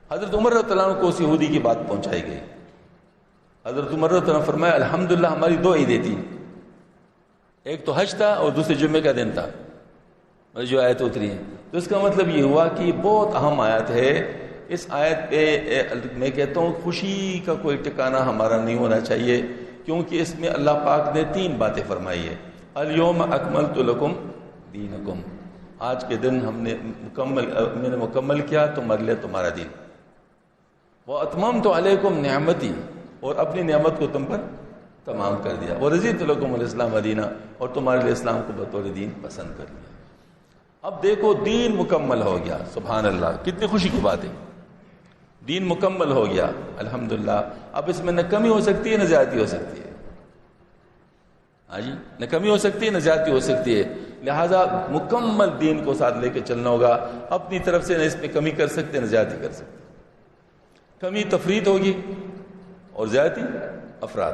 حضرت عمر رضی اللہ عنہ کو اس یہودی کی بات پہنچائی گئی۔ حضرت عمر رضی اللہ عنہ فرمایا الحمدللہ ہماری 2 عیدیں تھیں، ایک تو حج تھا اور دوسرے جمعے کا دن تھا جو آیت اتری ہے۔ تو اس کا مطلب یہ ہوا کہ بہت اہم آیت ہے۔ اس آیت پہ میں کہتا ہوں خوشی کا کوئی ٹھکانہ ہمارا نہیں ہونا چاہیے، کیونکہ اس میں اللہ پاک نے 3 باتیں فرمائی ہے۔ الیوم اکملت لکم دینکم، آج کے دن میں نے مکمل کیا تمہارے لیے تمہارا دین۔ واتممت علیکم نعمتی، اور اپنی نعمت کو تم پر تمام کر دیا۔ ورضیت لکم الاسلام دینا، اور تمہارے لیے اسلام کو بطور دین پسند کر لیا۔ اب دیکھو دین مکمل ہو گیا، سبحان اللہ، کتنی خوشی کی بات ہے، دین مکمل ہو گیا الحمدللہ۔ اب اس میں نہ کمی ہو سکتی ہے نہ زیادتی ہو سکتی ہے، ہاں جی، نہ کمی ہو سکتی ہے نہ زیادتی ہو سکتی ہے، لہٰذا مکمل دین کو ساتھ لے کے چلنا ہوگا۔ اپنی طرف سے نہ اس پہ کمی کر سکتے نہ زیادتی کر سکتے، کمی تفرید ہوگی اور زیادتی افراد۔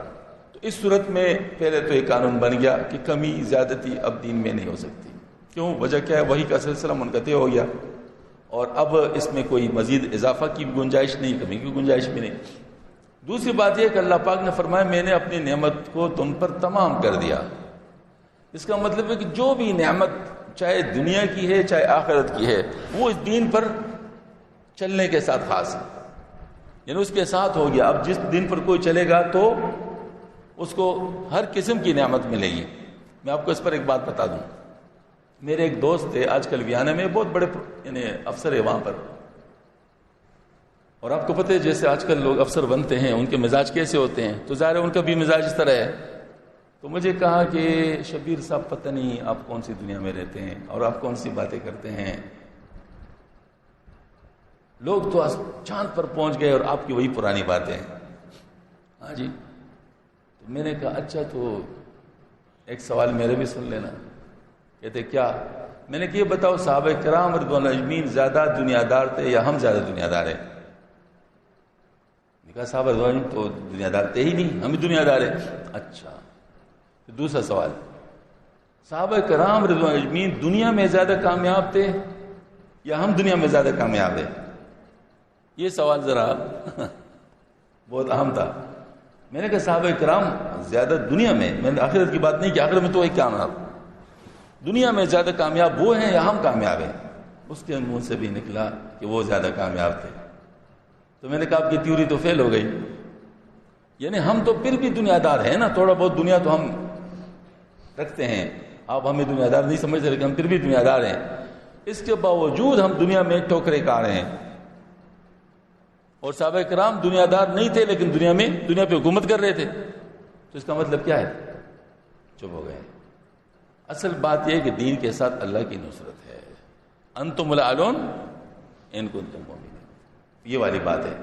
تو اس صورت میں پہلے تو یہ قانون بن گیا کہ کمی زیادتی اب دین میں نہیں ہو سکتی۔ کیوں؟ وجہ کیا ہے؟ وحی کا سلسلہ منقطع ہو گیا، اور اب اس میں کوئی مزید اضافہ کی گنجائش نہیں، کمی کی گنجائش بھی نہیں۔ دوسری بات یہ کہ اللہ پاک نے فرمایا میں نے اپنی نعمت کو تم پر تمام کر دیا۔ اس کا مطلب ہے کہ جو بھی نعمت چاہے دنیا کی ہے چاہے آخرت کی ہے، وہ اس دین پر چلنے کے ساتھ خاص ہے، یعنی اس کے ساتھ ہو گیا۔ اب جس دین پر کوئی چلے گا تو اس کو ہر قسم کی نعمت ملے گی۔ میں آپ کو اس پر ایک بات بتا دوں، میرے ایک دوست تھے آج کل ویانا میں، بہت بڑے یعنی افسر ہے وہاں پر، اور آپ کو پتہ ہے جیسے آج کل لوگ افسر بنتے ہیں ان کے مزاج کیسے ہوتے ہیں، تو ظاہر ہے ان کا بھی مزاج اس طرح ہے۔ تو مجھے کہا کہ شبیر صاحب پتہ نہیں آپ کون سی دنیا میں رہتے ہیں اور آپ کون سی باتیں کرتے ہیں، لوگ تو چاند پر پہنچ گئے اور آپ کی وہی پرانی باتیں ہیں۔ ہاں جی، تو میں نے کہا اچھا تو ایک سوال میرے بھی سن لینا۔ کہتے کیا؟ میں نے کہ یہ بتاؤ صحابہ کرام رضوان اللہ اجمعین زیادہ دنیا دار تھے یا ہم زیادہ دنیا دار ہیں؟ نے کہا صحابہ رضوان اللہ تو دنیا دار تھے ہی نہیں، ہم ہی دنیا دار ہیں۔ اچھا، دوسرا سوال، صحابہ کرام رضوان اللہ اجمعین دنیا میں زیادہ کامیاب تھے یا ہم دنیا میں زیادہ کامیاب ہیں؟ یہ سوال ذرا بہت اہم تھا۔ میں نے کہا صحابہ کرام زیادہ دنیا میں نے آخرت کی بات نہیں کی، آخرت میں تو وہی کامیاب، دنیا میں زیادہ کامیاب وہ ہیں یا ہم کامیاب ہیں؟ اس کے منہ سے بھی نکلا کہ وہ زیادہ کامیاب تھے۔ تو میں نے کہا آپ کی تھیوری تو فیل ہو گئی، یعنی ہم تو پھر بھی دنیا دار ہیں نا، تھوڑا بہت دنیا تو ہم رکھتے ہیں، آپ ہمیں دنیا دار نہیں سمجھتے لیکن ہم پھر بھی دنیا دار ہیں۔ اس کے باوجود ہم دنیا میں ٹھوکریں کھا رہے ہیں، اور صحابہ کرام دنیا دار نہیں تھے لیکن دنیا پہ حکومت کر رہے تھے۔ تو اس کا مطلب کیا ہے؟ چپ ہو گئے۔ اصل بات یہ ہے کہ دین کے ساتھ اللہ کی نصرت ہے، انتم الاعلون ان کنتم مؤمنین، یہ والی بات ہے۔